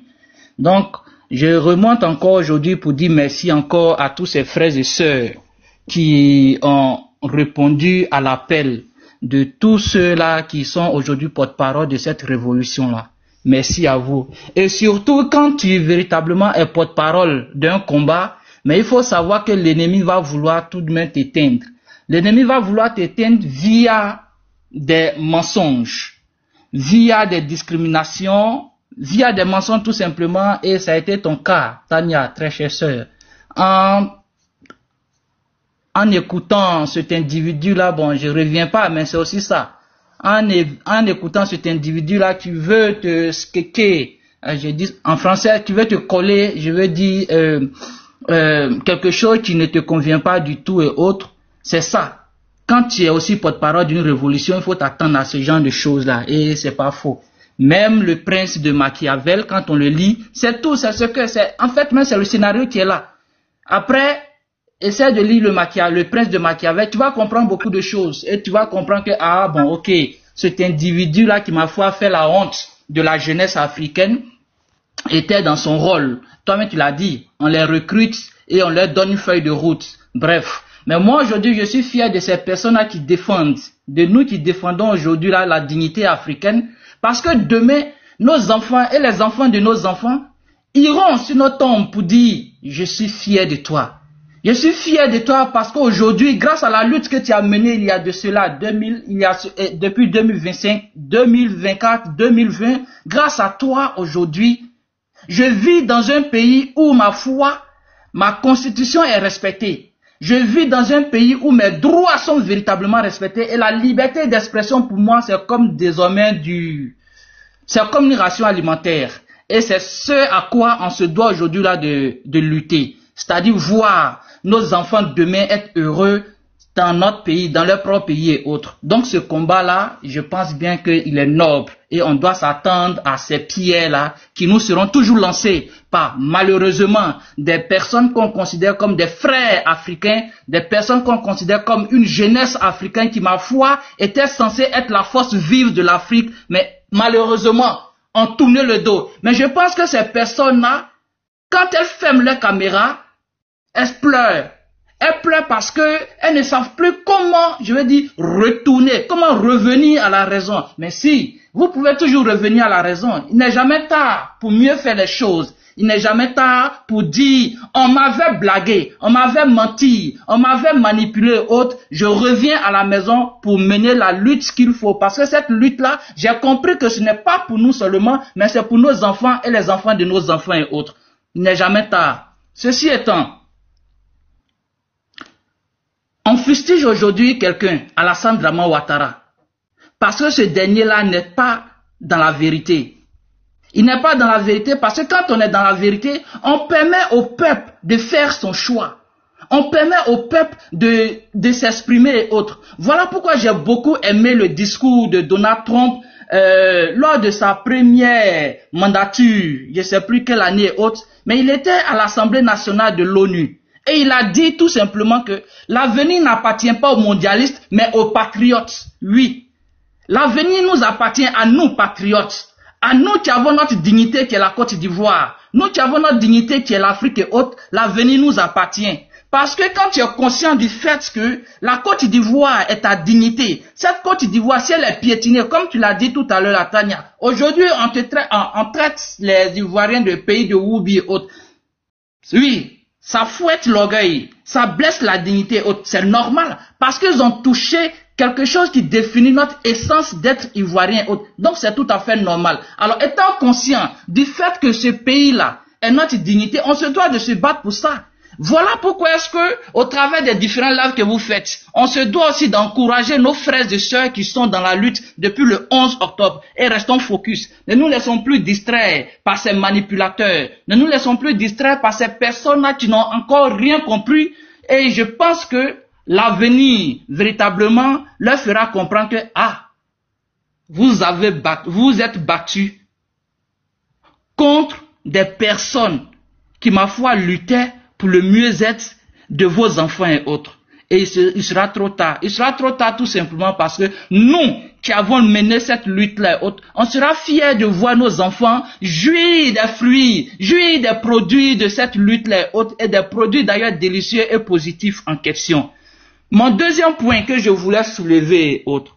Donc, je remonte encore aujourd'hui pour dire merci encore à tous ces frères et sœurs qui ont répondu à l'appel de tous ceux-là qui sont aujourd'hui porte-parole de cette révolution-là. Merci à vous. Et surtout, quand tu véritablement es porte-parole d'un combat, mais il faut savoir que l'ennemi va vouloir tout de même t'éteindre. L'ennemi va vouloir t'éteindre via des mensonges, via des discriminations, via des mensonges tout simplement, et ça a été ton cas, Tania, très chère sœur. En écoutant cet individu-là, bon, je reviens pas, mais c'est aussi ça. En écoutant cet individu-là, tu veux te skeker, je dis en français, tu veux te coller, je veux dire quelque chose qui ne te convient pas du tout et autres. C'est ça. Quand tu es aussi porte-parole d'une révolution, il faut t'attendre à ce genre de choses-là. Et c'est pas faux. Même le prince de Machiavel, quand on le lit, c'est tout, c'est ce que c'est. En fait, même c'est le scénario qui est là. Après, essaie de lire le prince de Machiavel, tu vas comprendre beaucoup de choses. Et tu vas comprendre que, ah bon, ok, cet individu-là qui, ma foi, fait la honte de la jeunesse africaine, était dans son rôle. Toi-même, tu l'as dit, on les recrute et on leur donne une feuille de route. Bref. Mais moi, aujourd'hui, je suis fier de ces personnes-là qui défendent, de nous qui défendons aujourd'hui là la dignité africaine, parce que demain, nos enfants et les enfants de nos enfants iront sur nos tombes pour dire « Je suis fier de toi ». Je suis fier de toi parce qu'aujourd'hui, grâce à la lutte que tu as menée il y a de cela, depuis 2025, 2024, 2020, grâce à toi aujourd'hui, je vis dans un pays où ma foi, ma constitution est respectée. Je vis dans un pays où mes droits sont véritablement respectés et la liberté d'expression pour moi c'est comme désormais c'est comme une ration alimentaire et c'est ce à quoi on se doit aujourd'hui là de lutter, c'est-à-dire voir nos enfants demain être heureux dans notre pays, dans leur propre pays et autres. Donc ce combat-là, je pense bien qu'il est noble et on doit s'attendre à ces pierres-là qui nous seront toujours lancées par malheureusement des personnes qu'on considère comme des frères africains, des personnes qu'on considère comme une jeunesse africaine qui, ma foi, était censée être la force vive de l'Afrique, mais malheureusement, ont tourné le dos. Mais je pense que ces personnes-là, quand elles ferment leur caméra, elles pleurent. Elles pleurent parce que elles ne savent plus comment, je veux dire, retourner, comment revenir à la raison. Mais si, vous pouvez toujours revenir à la raison. Il n'est jamais tard pour mieux faire les choses. Il n'est jamais tard pour dire, on m'avait blagué, on m'avait menti, on m'avait manipulé, autre. Je reviens à la maison pour mener la lutte qu'il faut. Parce que cette lutte-là, j'ai compris que ce n'est pas pour nous seulement, mais c'est pour nos enfants et les enfants de nos enfants et autres. Il n'est jamais tard. Ceci étant, on fustige aujourd'hui quelqu'un, Alassane Dramane Ouattara, parce que ce dernier-là n'est pas dans la vérité. Il n'est pas dans la vérité parce que quand on est dans la vérité, on permet au peuple de faire son choix. On permet au peuple de s'exprimer et autres. Voilà pourquoi j'ai beaucoup aimé le discours de Donald Trump lors de sa première mandature, je ne sais plus quelle année et autres, mais il était à l'Assemblée nationale de l'ONU. Et il a dit tout simplement que l'avenir n'appartient pas aux mondialistes, mais aux patriotes. Oui, l'avenir nous appartient à nous, patriotes. À nous qui avons notre dignité qui est la Côte d'Ivoire, nous qui avons notre dignité qui est l'Afrique et autres, l'avenir nous appartient. Parce que quand tu es conscient du fait que la Côte d'Ivoire est ta dignité, cette Côte d'Ivoire, si elle est piétinée, comme tu l'as dit tout à l'heure, Tania, aujourd'hui on traite les Ivoiriens de pays de Woubi et autres. Oui, ça fouette l'orgueil, ça blesse la dignité, c'est normal, parce qu'ils ont touché quelque chose qui définit notre essence d'être Ivoirien. Donc c'est tout à fait normal. Alors étant conscient du fait que ce pays-là est notre dignité, on se doit de se battre pour ça. Voilà pourquoi est-ce que, au travers des différents lives que vous faites, on se doit aussi d'encourager nos frères et sœurs qui sont dans la lutte depuis le 11 octobre. Et restons focus. Ne nous laissons plus distraire par ces manipulateurs. Ne nous laissons plus distraire par ces personnes-là qui n'ont encore rien compris. Et je pense que l'avenir, véritablement, leur fera comprendre que, vous êtes battus contre des personnes qui, ma foi, luttaient pour le mieux-être de vos enfants et autres. Et il sera trop tard. Il sera trop tard tout simplement parce que nous, qui avons mené cette lutte-là et autres, on sera fiers de voir nos enfants jouir des fruits, jouir des produits de cette lutte-là et autres, et des produits d'ailleurs délicieux et positifs en question. Mon deuxième point que je voulais soulever, autre,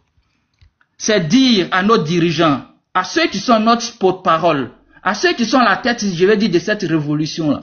c'est dire à nos dirigeants, à ceux qui sont notre porte-parole, à ceux qui sont à la tête, je vais dire, de cette révolution-là,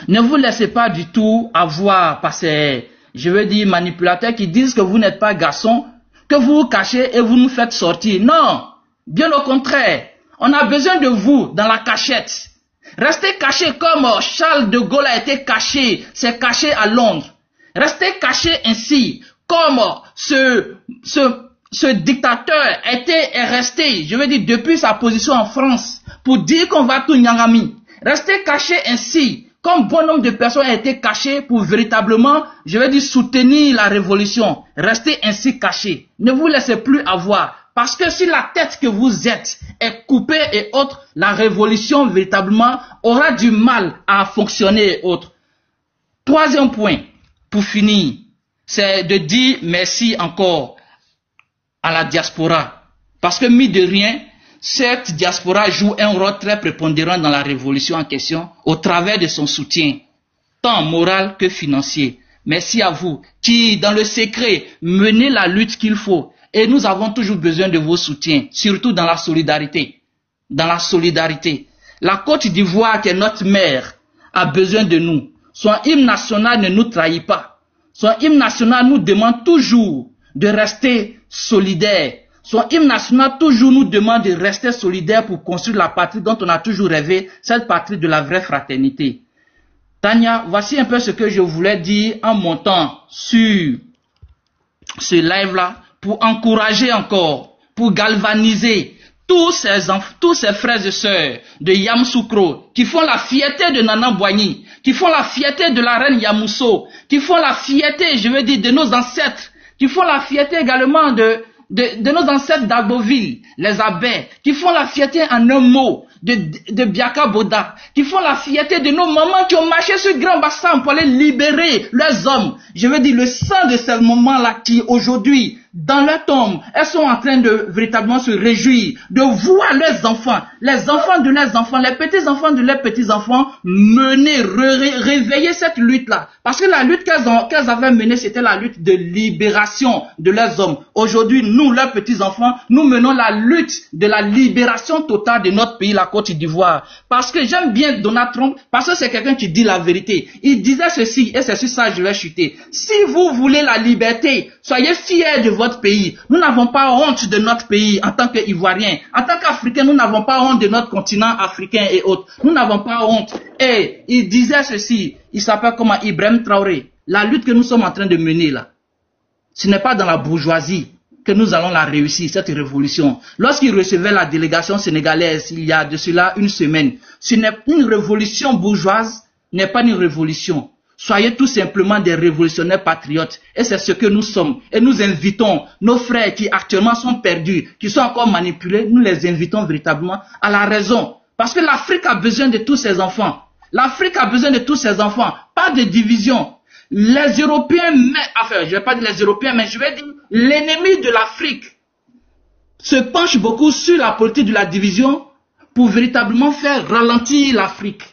ne vous laissez pas du tout avoir par ces, je veux dire, manipulateurs qui disent que vous n'êtes pas garçon, que vous vous cachez et vous nous faites sortir. Non, bien au contraire, on a besoin de vous dans la cachette. Restez cachés comme Charles de Gaulle a été caché, s'est caché à Londres. Restez cachés ainsi, comme ce dictateur est resté, je veux dire, depuis sa position en France, pour dire qu'on va tout Nyangami. Restez cachés ainsi, comme bon nombre de personnes ont été cachées pour véritablement, je veux dire, soutenir la révolution. Restez ainsi cachés. Ne vous laissez plus avoir. Parce que si la tête que vous êtes est coupée et autres, la révolution véritablement aura du mal à fonctionner et autres. Troisième point, pour finir, c'est de dire merci encore à la diaspora. Parce que, mine de rien, cette diaspora joue un rôle très prépondérant dans la révolution en question au travers de son soutien, tant moral que financier. Merci à vous qui, dans le secret, menez la lutte qu'il faut. Et nous avons toujours besoin de vos soutiens, surtout dans la solidarité. Dans la solidarité. La Côte d'Ivoire, qui est notre mère, a besoin de nous. Son hymne national ne nous trahit pas. Son hymne national nous demande toujours de rester solidaires. Son hymne national toujours nous demande de rester solidaires pour construire la patrie dont on a toujours rêvé, cette patrie de la vraie fraternité. Tania, voici un peu ce que je voulais dire en montant sur ce live-là pour encourager encore, pour galvaniser tous ces frères et sœurs de Yamoussoukro qui font la fierté de Nana Boigny, qui font la fierté de la reine Yamousso, qui font la fierté, je veux dire, de nos ancêtres, qui font la fierté également de nos ancêtres d'Agboville, les abbés, qui font la fierté en un mot de Biaka Boda, qui font la fierté de nos mamans qui ont marché sur Grand Bassam pour aller libérer leurs hommes. Je veux dire, le sang de ces moments-là qui aujourd'hui dans leur tombe, elles sont en train de véritablement se réjouir, de voir leurs enfants, les enfants de leurs enfants, les petits-enfants de leurs petits-enfants mener, réveiller cette lutte-là. Parce que la lutte qu'elles avaient menée, c'était la lutte de libération de leurs hommes. Aujourd'hui, nous, leurs petits-enfants, nous menons la lutte de la libération totale de notre pays, la Côte d'Ivoire. Parce que j'aime bien Donald Trump, parce que c'est quelqu'un qui dit la vérité. Il disait ceci, et c'est sur ça que je vais chuter. Si vous voulez la liberté, soyez fiers de votre pays. Nous n'avons pas honte de notre pays en tant qu'Ivoiriens. En tant qu'Africains, nous n'avons pas honte de notre continent africain et autres. Nous n'avons pas honte. Et il disait ceci, il s'appelle comment Ibrahim Traoré. La lutte que nous sommes en train de mener là, ce n'est pas dans la bourgeoisie que nous allons la réussir, cette révolution. Lorsqu'il recevait la délégation sénégalaise, il y a de cela une semaine, ce n'est une révolution bourgeoise, n'est pas une révolution. Soyez tout simplement des révolutionnaires patriotes. Et c'est ce que nous sommes. Et nous invitons nos frères qui actuellement sont perdus, qui sont encore manipulés, nous les invitons véritablement à la raison. Parce que l'Afrique a besoin de tous ses enfants. L'Afrique a besoin de tous ses enfants. Pas de division. Les Européens, enfin, je ne vais pas dire les Européens, mais je vais dire l'ennemi de l'Afrique se penche beaucoup sur la politique de la division pour véritablement faire ralentir l'Afrique.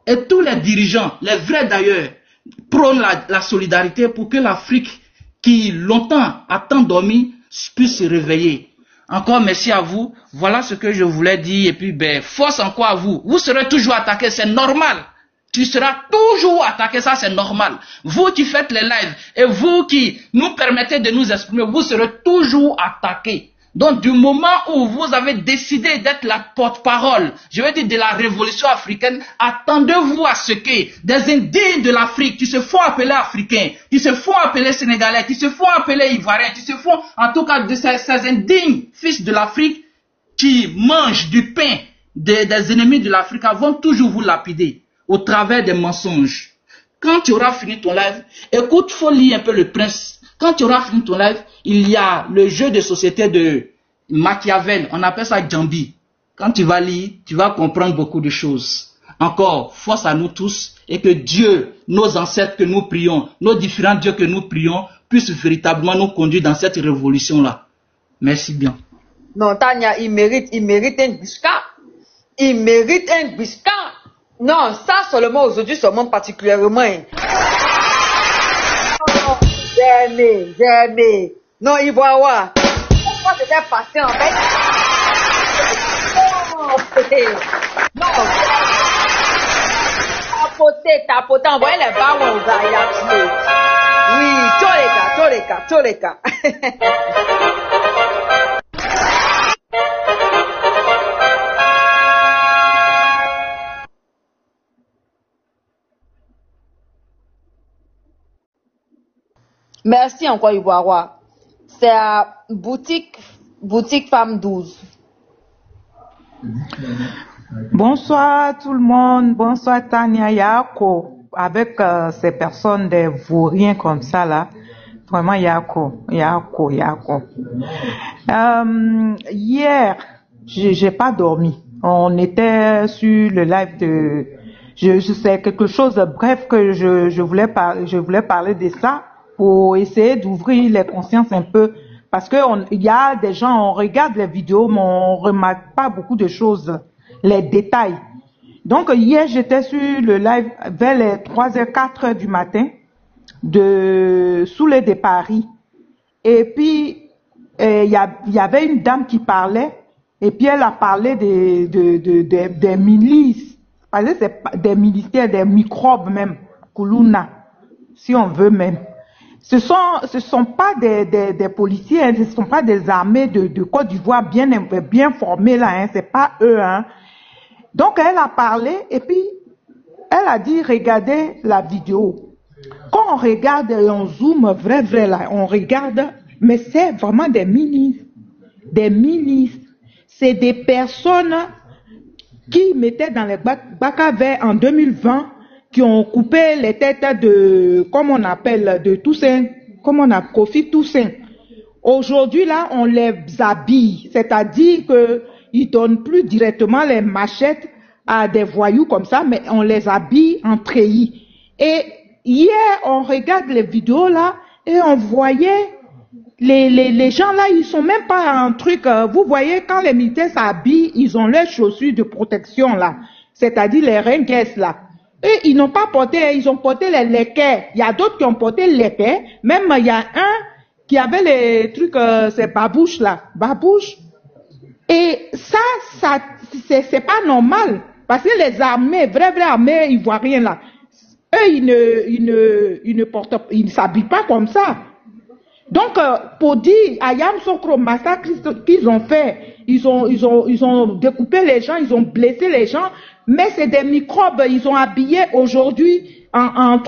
Et tous les dirigeants, les vrais d'ailleurs, prônent la solidarité pour que l'Afrique, qui longtemps a tant dormi, puisse se réveiller. Encore merci à vous. Voilà ce que je voulais dire. Et puis, force encore à vous. Vous serez toujours attaqués, c'est normal. Tu seras toujours attaqué, ça c'est normal. Vous qui faites les lives et vous qui nous permettez de nous exprimer, vous serez toujours attaqués. Donc du moment où vous avez décidé d'être la porte-parole, je veux dire de la révolution africaine, attendez-vous à ce que des indignes de l'Afrique qui se font appeler africains, qui se font appeler sénégalais, qui se font appeler ivoiriens, qui se font en tout cas de ces indignes fils de l'Afrique qui mangent du pain des ennemis de l'Afrique vont toujours vous lapider au travers des mensonges. Quand tu auras fini ton live, écoute, faut lire un peu Le Prince. Quand tu auras fini ton live, il y a le jeu de société de Machiavel, on appelle ça Djambi. Quand tu vas lire, tu vas comprendre beaucoup de choses. Encore, force à nous tous et que Dieu, nos ancêtres que nous prions, nos différents dieux que nous prions, puissent véritablement nous conduire dans cette révolution-là. Merci bien. Non, Tania, il mérite un bisca. Il mérite un bisca. Non, ça seulement aujourd'hui, seulement particulièrement. J'ai aimé. Non, Ivoire. Pourquoi tu t'es passé en fait? Non. Tapoter, envoyez les ballons aux gars, il a tué. Oui, tous les cas. Merci encore, Ivoire. C'est à boutique Femme 12. Bonsoir tout le monde. Bonsoir Tania Yako. Avec ces personnes des vauriens comme ça là. Vraiment Yako. Hier, j'ai pas dormi. On était sur le live de... Je sais quelque chose de bref que je voulais parler de ça. Pour essayer d'ouvrir les consciences un peu, parce que il y a des gens, on regarde les vidéos, mais on remarque pas beaucoup de choses, les détails. Donc hier, j'étais sur le live vers les 3h, 4h du matin, sous les de Paris. Et puis, il y avait une dame qui parlait, et puis elle a parlé des milices, des militaires, des microbes même, Kuluna, si on veut même. Ce sont pas des policiers, hein, ce sont pas des armées de Côte d'Ivoire bien formées là, hein, c'est pas eux, hein. Donc elle a parlé et puis elle a dit regardez la vidéo. Quand on regarde et on zoome vrai là, on regarde, mais c'est vraiment des milices. C'est des personnes qui mettaient dans les bacs à verre en 2020. Qui ont coupé les têtes de, comme on appelle, de Toussaint, comme on a Kofi Toussaint. Aujourd'hui, là, on les habille. C'est-à-dire que ils donnent plus directement les machettes à des voyous comme ça, mais on les habille en treillis. Et hier, on regarde les vidéos là, et on voyait les gens là, ils sont même pas un truc. Vous voyez, quand les militaires s'habillent, ils ont leurs chaussures de protection là, c'est-à-dire les ringues là. Et ils n'ont pas porté, ils ont porté les léquets. Il y a d'autres qui ont porté les léquets. Même il y a un qui avait les trucs, ces babouches là, babouches. Et ça c'est pas normal parce que les armées, vraies armées ivoiriennes là, eux ils ne s'habillent pas comme ça. Donc pour dire à Yamoussoukro massacre qu'ils ont fait, ils ont découpé les gens, ils ont blessé les gens, mais c'est des microbes, ils ont habillé aujourd'hui en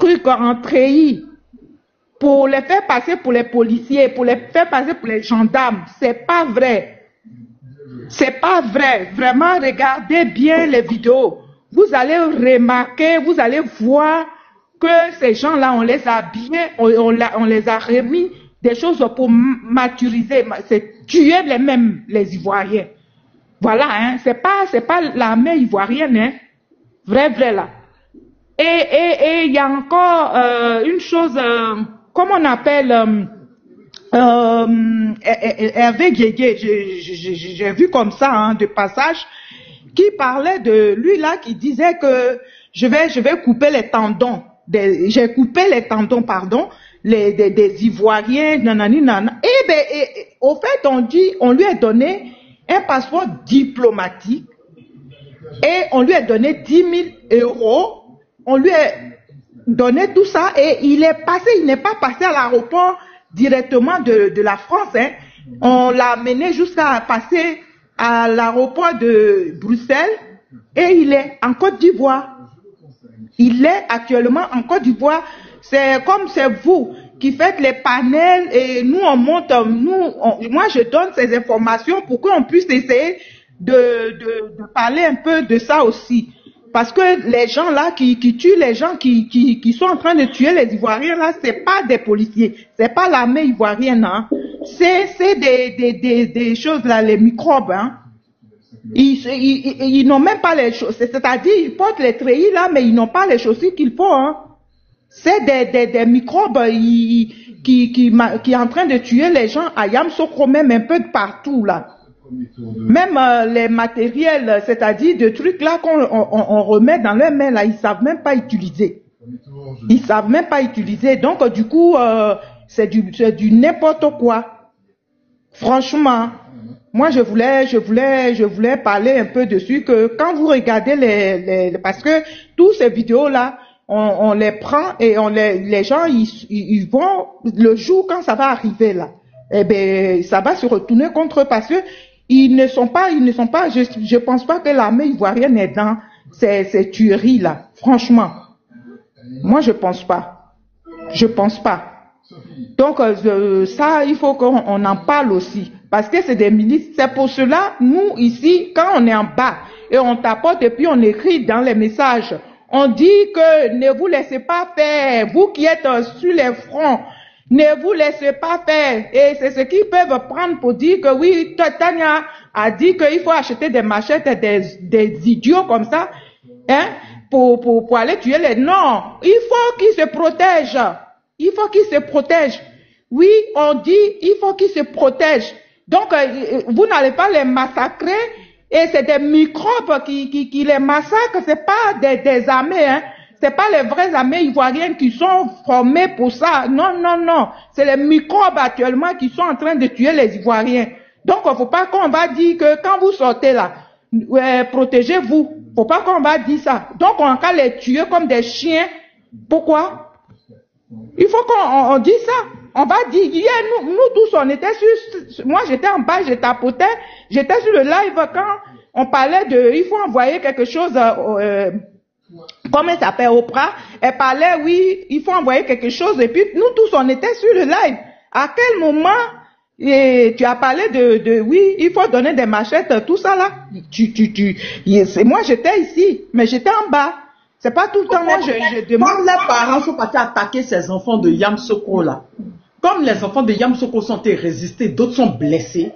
treillis pour les faire passer pour les policiers, pour les faire passer pour les gendarmes. C'est pas vrai. C'est pas vrai. Vraiment, regardez bien les vidéos. Vous allez remarquer, vous allez voir que ces gens-là, on les a habillés, on les a remis des choses pour maturiser, c'est tuer les Ivoiriens. Voilà, hein, c'est pas l'armée ivoirienne, hein, vrai là. Et il y a encore une chose, comment on appelle, Hervé Guégué, j'ai vu comme ça, hein, de passage, qui parlait de lui là, qui disait que je vais couper les tendons, j'ai coupé les tendons, pardon, des Ivoiriens, nanani, nanana. Et au fait, on lui a donné un passeport diplomatique et on lui a donné 10 000 €. On lui a donné tout ça et il n'est pas passé à l'aéroport directement de la France, hein. On l'a amené jusqu'à passer à l'aéroport de Bruxelles et il est en Côte d'Ivoire. Il est actuellement en Côte d'Ivoire. C'est comme c'est vous qui faites les panels et nous on monte, moi je donne ces informations pour qu'on puisse essayer de parler un peu de ça aussi. Parce que les gens là qui tuent les gens qui sont en train de tuer les Ivoiriens là, c'est pas des policiers, c'est pas l'armée ivoirienne, hein. C'est des choses là, les microbes, hein. Ils n'ont même pas les choses, c'est-à-dire ils portent les treillis là, mais ils n'ont pas les chaussures qu'il faut, hein. C'est des microbes qui est en train de tuer les gens à Yamoussoukro, même un peu de partout là. Même les matériels, c'est-à-dire des trucs là qu'on remet dans leurs mains là, ils savent même pas utiliser. Ils savent même pas utiliser. Donc du coup, c'est du n'importe quoi. Franchement, moi je voulais parler un peu dessus que quand vous regardez parce que tous ces vidéos là, on les prend et les gens ils vont le jour quand ça va arriver là, eh ben ça va se retourner contre eux parce que ils ne sont pas, je pense pas que l'armée ivoirienne est dans ces tueries là. Franchement, moi je pense pas. Donc ça, il faut qu'on en parle aussi parce que c'est des milices. C'est pour cela nous ici, quand on est en bas et on tapote et puis on écrit dans les messages. On dit que ne vous laissez pas faire, vous qui êtes sur les fronts, ne vous laissez pas faire. Et c'est ce qu'ils peuvent prendre pour dire que oui, Tania a dit qu'il faut acheter des machettes des idiots comme ça, hein, pour aller tuer les... Non, il faut qu'ils se protègent. Il faut qu'ils se protègent. Oui, on dit, il faut qu'ils se protègent. Donc, vous n'allez pas les massacrer. Et c'est des microbes qui les massacrent, c'est pas des armées, hein. C'est pas les vraies armées ivoiriennes qui sont formées pour ça. Non. C'est les microbes actuellement qui sont en train de tuer les Ivoiriens. Donc, faut pas qu'on va dire que quand vous sortez là, protégez-vous. Faut pas qu'on va dire ça. Donc, on va les tuer comme des chiens. Pourquoi? Il faut qu'on dise ça. On va dire, hier, nous tous, on était moi j'étais en bas, je tapotais, j'étais sur le live quand on parlait il faut envoyer quelque chose, comment elle s'appelle, Oprah, elle parlait, oui, il faut envoyer quelque chose, et puis nous tous, on était sur le live. À quel moment, tu as parlé oui, il faut donner des machettes, tout ça là, moi j'étais ici, mais j'étais en bas. C'est pas tout le temps, moi je demande. Quand les parents sont partis attaquer ces enfants de Yamoussoukro là, comme les enfants de Yamoussoukro sont résistés, d'autres sont blessés.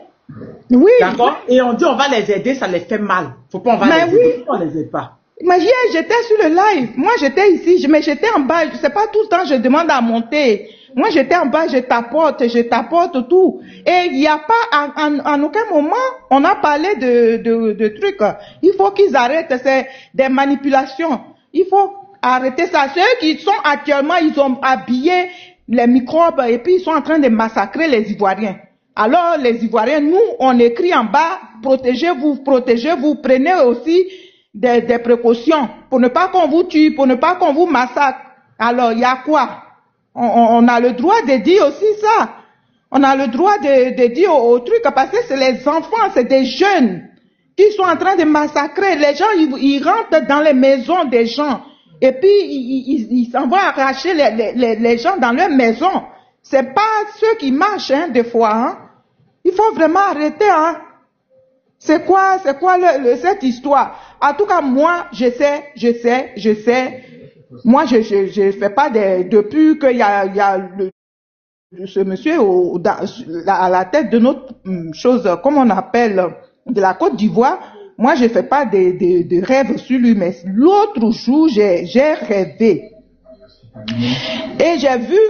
Oui. D'accord? Et on dit on va les aider, ça les fait mal. Faut pas, on va les aider, on les aide pas. Mais hier, j'étais sur le live. Moi, j'étais ici, mais j'étais en bas. Je sais pas, tout le temps, je demande à monter. Moi, j'étais en bas, je tapote tout. Et il n'y a pas, en aucun moment, on a parlé de trucs. Il faut qu'ils arrêtent, c'est des manipulations. Il faut arrêter ça. Ceux qui sont actuellement, ils ont habillé les microbes et puis ils sont en train de massacrer les Ivoiriens. Alors, les Ivoiriens, nous, on écrit en bas, protégez-vous, prenez aussi des précautions pour ne pas qu'on vous tue, pour ne pas qu'on vous massacre. Alors, il y a quoi? On a le droit de dire aussi ça. On a le droit de dire au truc, parce que c'est les enfants, c'est des jeunes qui sont en train de massacrer. Les gens, ils rentrent dans les maisons des gens et puis ils s'en vont arracher les gens dans leur maison. C'est pas ceux qui marchent, hein, des fois, hein. Il faut vraiment arrêter, hein. C'est quoi cette histoire? En tout cas, moi, je sais. Moi, je fais pas depuis qu'il y a ce monsieur à la tête de notre chose, comme on appelle, de la Côte d'Ivoire. Moi, je fais pas de rêves sur lui, mais l'autre jour, j'ai rêvé. Et j'ai vu,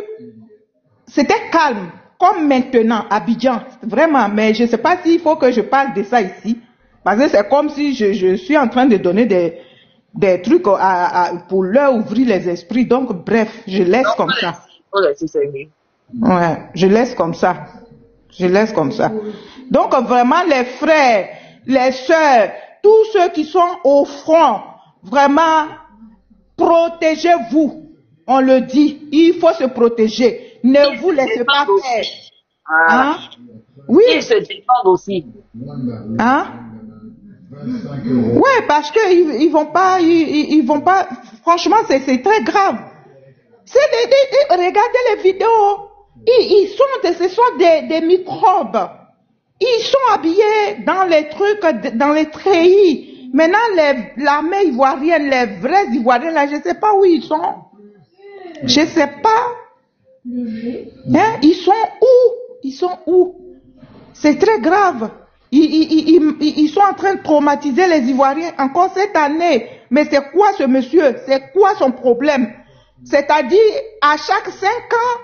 c'était calme, comme maintenant, Abidjan, vraiment, mais je sais pas s'il faut que je parle de ça ici, parce que c'est comme si je suis en train de donner des trucs pour leur ouvrir les esprits. Donc, bref, je laisse comme ça. Ouais, je laisse comme ça. Donc, vraiment, les frères, les sœurs, tous ceux qui sont au front, vraiment, protégez-vous. On le dit, il faut se protéger. Ne vous laissez pas faire. Hein? Oui. Ils se défendent aussi. Hein? Ouais, parce que ils vont pas, franchement, c'est très grave. Regardez les vidéos. Ce sont des microbes. Ils sont habillés dans les trucs, dans les treillis. Maintenant, l'armée ivoirienne, les vrais Ivoiriens, là, je sais pas où ils sont. Je sais pas. Hein? Ils sont où? C'est très grave. Ils sont en train de traumatiser les Ivoiriens encore cette année. Mais c'est quoi ce monsieur? C'est quoi son problème? C'est-à-dire, à chaque 5 ans,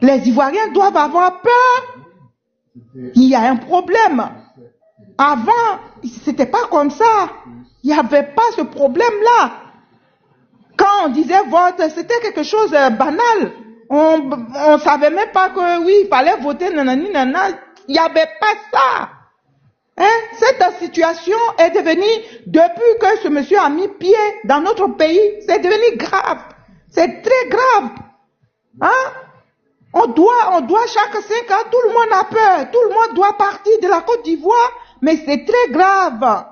les Ivoiriens doivent avoir peur. Il y a un problème. Avant, c'était pas comme ça. Il n'y avait pas ce problème-là. Quand on disait vote, c'était quelque chose de banal. On savait même pas que, oui, il fallait voter, nanani, nanana. Il n'y avait pas ça. Hein? Cette situation est devenue, depuis que ce monsieur a mis pied dans notre pays, c'est devenu grave. C'est très grave. Hein? On doit chaque 5 ans, tout le monde a peur. Tout le monde doit partir de la Côte d'Ivoire, mais c'est très grave.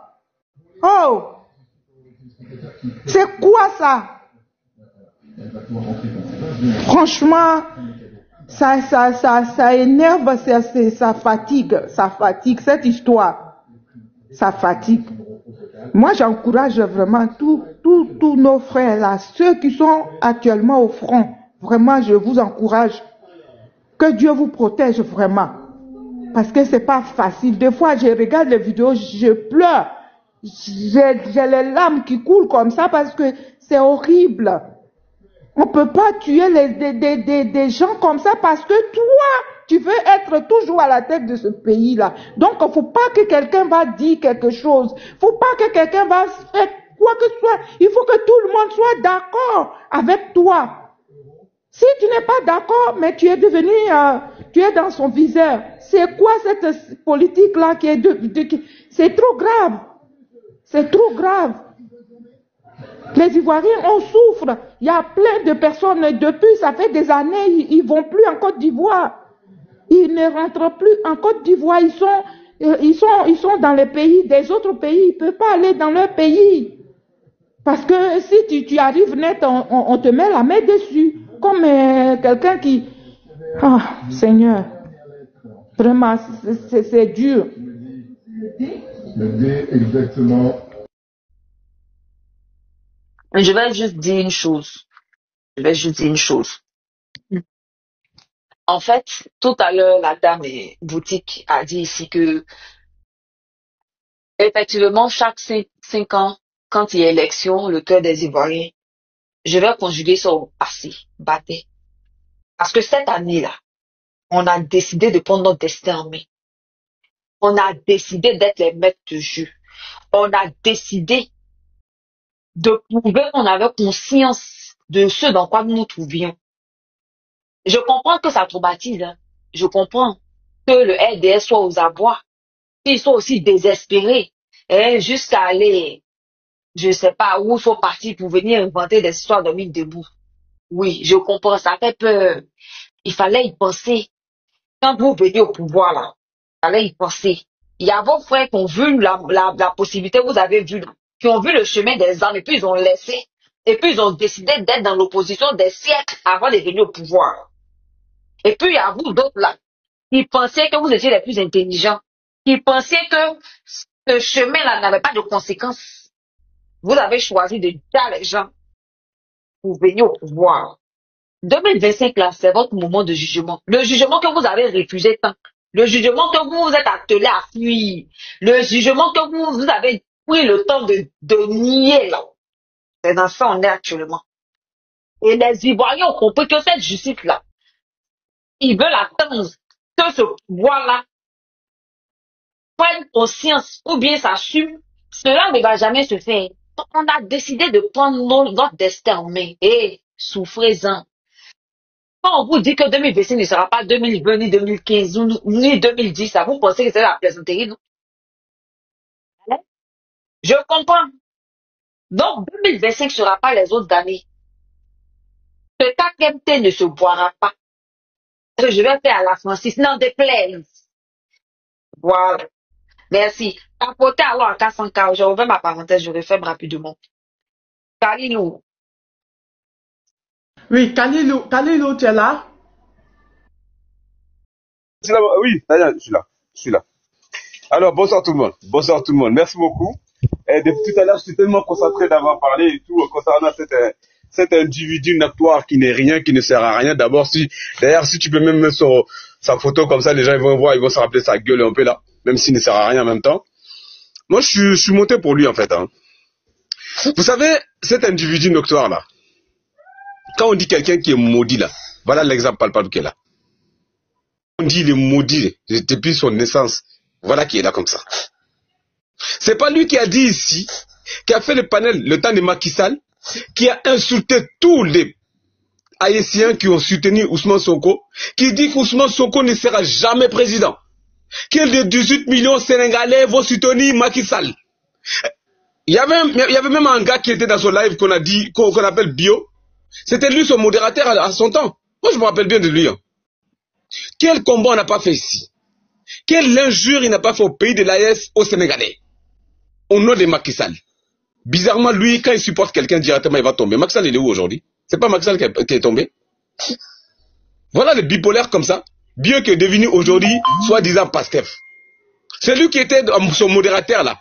Oh! C'est quoi ça? Franchement, ça énerve, ça fatigue cette histoire. Ça fatigue. Moi, j'encourage vraiment tous nos frères là, ceux qui sont actuellement au front. Vraiment, je vous encourage. Que Dieu vous protège vraiment. Parce que c'est pas facile. Des fois, je regarde les vidéos, je pleure. J'ai les larmes qui coulent comme ça parce que c'est horrible. On peut pas tuer des gens comme ça parce que toi, tu veux être toujours à la tête de ce pays-là. Donc, il faut pas que quelqu'un va dire quelque chose. Faut pas que quelqu'un va faire quoi que ce soit. Il faut que tout le monde soit d'accord avec toi. Si tu n'es pas d'accord, mais tu es devenu, tu es dans son viseur. C'est quoi cette politique-là qui est c'est trop grave. C'est trop grave. Les Ivoiriens, on souffre. Il y a plein de personnes, depuis, ça fait des années, ils vont plus en Côte d'Ivoire. Ils ne rentrent plus en Côte d'Ivoire. Ils sont dans les pays, des autres pays. Ils ne peuvent pas aller dans leur pays. Parce que si tu arrives net, on te met la main dessus. Comme quelqu'un qui... Oh, Seigneur. Vraiment, c'est dur. Le D, exactement. Je vais juste dire une chose. En fait, tout à l'heure, la dame boutique a dit ici que, effectivement, chaque 5 ans, quand il y a élection, le cœur des Ivoiriens, je vais conjuguer ça au passé, Baté. Parce que cette année-là, on a décidé de prendre notre destin en main. On a décidé d'être les maîtres de jeu. On a décidé de prouver qu'on avait conscience de ce dans quoi nous nous trouvions. Je comprends que ça traumatise. Hein. Je comprends que le RDS soit aux abois, qu'ils soient aussi désespérés, jusqu'à aller, je ne sais pas où il faut partir pour venir inventer des histoires de mille debout. Oui, je comprends, ça fait peur. Il fallait y penser. Quand vous venez au pouvoir, là, il fallait y penser. Il y a vos frères qui ont vu la possibilité, vous avez vu, qui ont vu le chemin des armes, et puis ils ont laissé, et puis ils ont décidé d'être dans l'opposition des siècles avant de venir au pouvoir. Et puis il y a vous d'autres là, qui pensaient que vous étiez les plus intelligents, qui pensaient que ce chemin-là n'avait pas de conséquences. Vous avez choisi de dire les gens pour venir au pouvoir. 2025, là, c'est votre moment de jugement. Le jugement que vous avez refusé tant. Le jugement que vous vous êtes attelé à fuir. Le jugement que vous avez pris le temps de nier, là. C'est dans ça on est actuellement. Et les Ivoiriens ont compris que cette justice-là, ils veulent attendre que ce pouvoir-là prenne conscience ou bien s'assume. Cela ne va jamais se faire. Donc, on a décidé de prendre notre destin en main. Et souffrez-en. Quand on vous dit que 2025 ne sera pas 2020, ni 2015, ni 2010, ça vous pensez que c'est la plaisanterie, non? Je comprends. Donc, 2025 ne sera pas les autres années. Ce KMT ne se boira pas. Je vais faire à la Francis, n'en déplaise. Voilà. Merci. Tapoter alors à 400K. J'ai ouvert ma parenthèse, je referme rapidement. Kalilou. Oui, Kalilou, tu es là? Oui, je suis là. Alors, bonsoir tout le monde. Bonsoir tout le monde. Merci beaucoup. Et depuis tout à l'heure, je suis tellement concentré d'avoir parlé et tout concernant cet individu notoire qui n'est rien, qui ne sert à rien. D'ailleurs, si tu peux même mettre sa photo comme ça, les gens ils vont voir, ils vont se rappeler sa gueule un peu là, même s'il ne sert à rien en même temps. Moi, je suis monté pour lui en fait. Hein. Vous savez, cet individu notoire là, quand on dit quelqu'un qui est maudit là, voilà l'exemple palpable qu'il est là. On dit il est maudit depuis son naissance. Voilà qui est là comme ça. C'est pas lui qui a dit ici, qui a fait le panel le temps de Macky Sall, qui a insulté tous les Haïtiens qui ont soutenu Ousmane Sonko, qui dit qu'Ousmane Sonko ne sera jamais président. Que les 18 millions Sénégalais vont soutenir Macky Sall. Il y avait même un gars qui était dans son live qu'on appelle Bio. C'était lui son modérateur à son temps. Moi je me rappelle bien de lui. Hein. Quel combat on n'a pas fait ici? Quelle injure il n'a pas fait au pays de l'AES aux Sénégalais? Au nom de Macky Sall. Bizarrement, lui, quand il supporte quelqu'un directement, il va tomber. Macky Sall, il est où aujourd'hui? C'est pas Macky Sall qui est tombé. Voilà le bipolaire comme ça. Bien que devenu aujourd'hui, soi-disant Pastef. C'est lui qui était son modérateur là,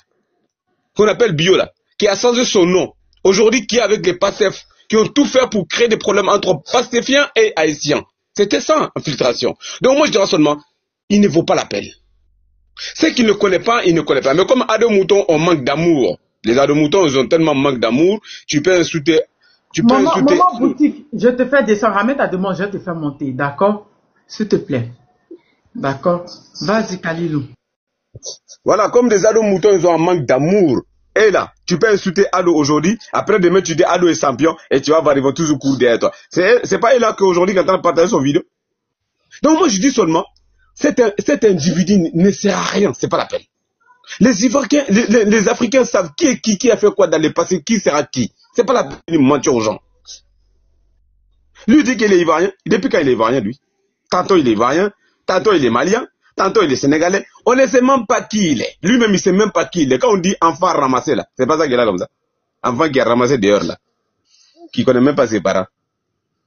qu'on appelle Bio là, qui a changé son nom. Aujourd'hui, qui est avec les Pastef, qui ont tout fait pour créer des problèmes entre Pastefiens et Haïtiens. C'était ça, infiltration. Donc moi, je dirais seulement, il ne vaut pas la peine. Ceux qui ne connaissent pas, ils ne connaissent pas. Mais comme Ado Mouton, on manque d'amour. Les Ado Moutons, ils ont tellement manque d'amour, tu peux insulter. Maman boutique, je te fais descendre, ramène ta demande, je vais te faire monter, d'accord? S'il te plaît. D'accord? Vas-y, Kalilou. Voilà, comme des Ado Moutons, ils ont un manque d'amour. Et là, tu peux insulter Ado aujourd'hui, après demain tu dis Ado est champion, et tu vas voir, ils vont toujours courir derrière toi. C'est pas là qu'aujourd'hui, quand on partage son vidéo. Donc moi, je dis seulement, cet individu ne sert à rien, c'est pas la peine. Les Ivoiriens, les Africains savent qui a fait quoi dans le passé, qui sera qui. C'est pas la peine de mentir aux gens. Lui dit qu'il est Ivoirien. Depuis quand il est Ivoirien, lui? Tantôt il est Ivoirien, tantôt il est Malien, tantôt il est Sénégalais. On ne sait même pas qui il est. Lui-même, il sait même pas qui il est. Quand on dit enfant ramassé là, c'est pas ça qu'il est là comme ça. Enfant qui est ramassé dehors là. Qui connaît même pas ses parents.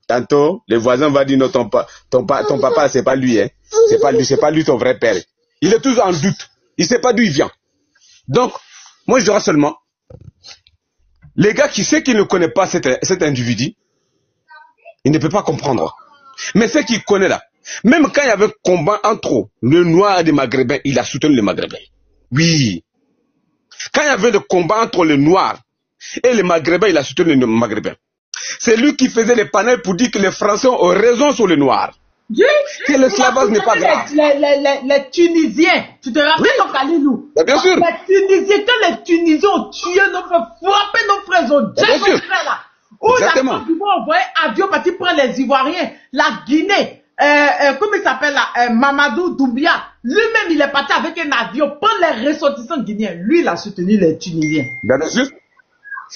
Tantôt, les voisins vont dire non, ton papa, c'est pas lui, hein. C'est pas lui ton vrai père. Il est toujours en doute. Il sait pas d'où il vient. Donc, moi je dirais seulement, les gars qui ne connaissent pas cet individu, ils ne peuvent pas comprendre. Mais ceux qui connaissent là, même quand il y avait combat entre le noir et les maghrébins, il a soutenu les maghrébins. Oui. Quand il y avait le combat entre le noir Et les Maghrébins, il a soutenu les Maghrébins. C'est lui qui faisait les panels pour dire que les Français ont raison sur les Noirs. Que l'esclavage n'est pas grave. Les Tunisiens, tu te rappelles au Khalilou? Bien sûr. Les Tunisiens, quand les Tunisiens ont tué nos frères, frappé nos frères, ils ont tué nos frères là. Où la Côte d'Ivoire envoyé avion partir prendre les Ivoiriens. La Guinée, comment il s'appelle là, Mamadou Doumbia, lui-même il est parti avec un avion prendre les ressortissants guinéens. Lui il a soutenu les Tunisiens. Bien sûr.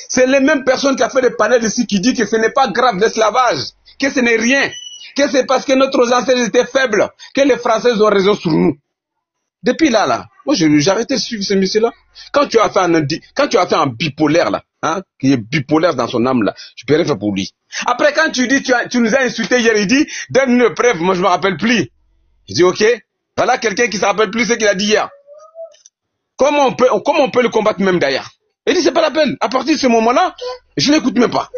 C'est les mêmes personnes qui ont fait des panels ici qui disent que ce n'est pas grave l'esclavage, que ce n'est rien, que c'est parce que notre ancêtres étaient faibles que les Français ont raison sur nous. Depuis là, moi j'ai arrêté de suivre ce monsieur-là. Quand tu as fait un bipolaire là, hein, qui est bipolaire dans son âme là, je peux rien faire pour lui. Après quand tu dis, tu nous as insulté hier, il dit, donne une preuve, moi je me rappelle plus. Il dit ok, voilà quelqu'un qui ne se rappelle plus ce qu'il a dit hier. Comment on peut le combattre même d'ailleurs? Il dit c'est pas la peine. À partir de ce moment-là, je l'écoute même pas.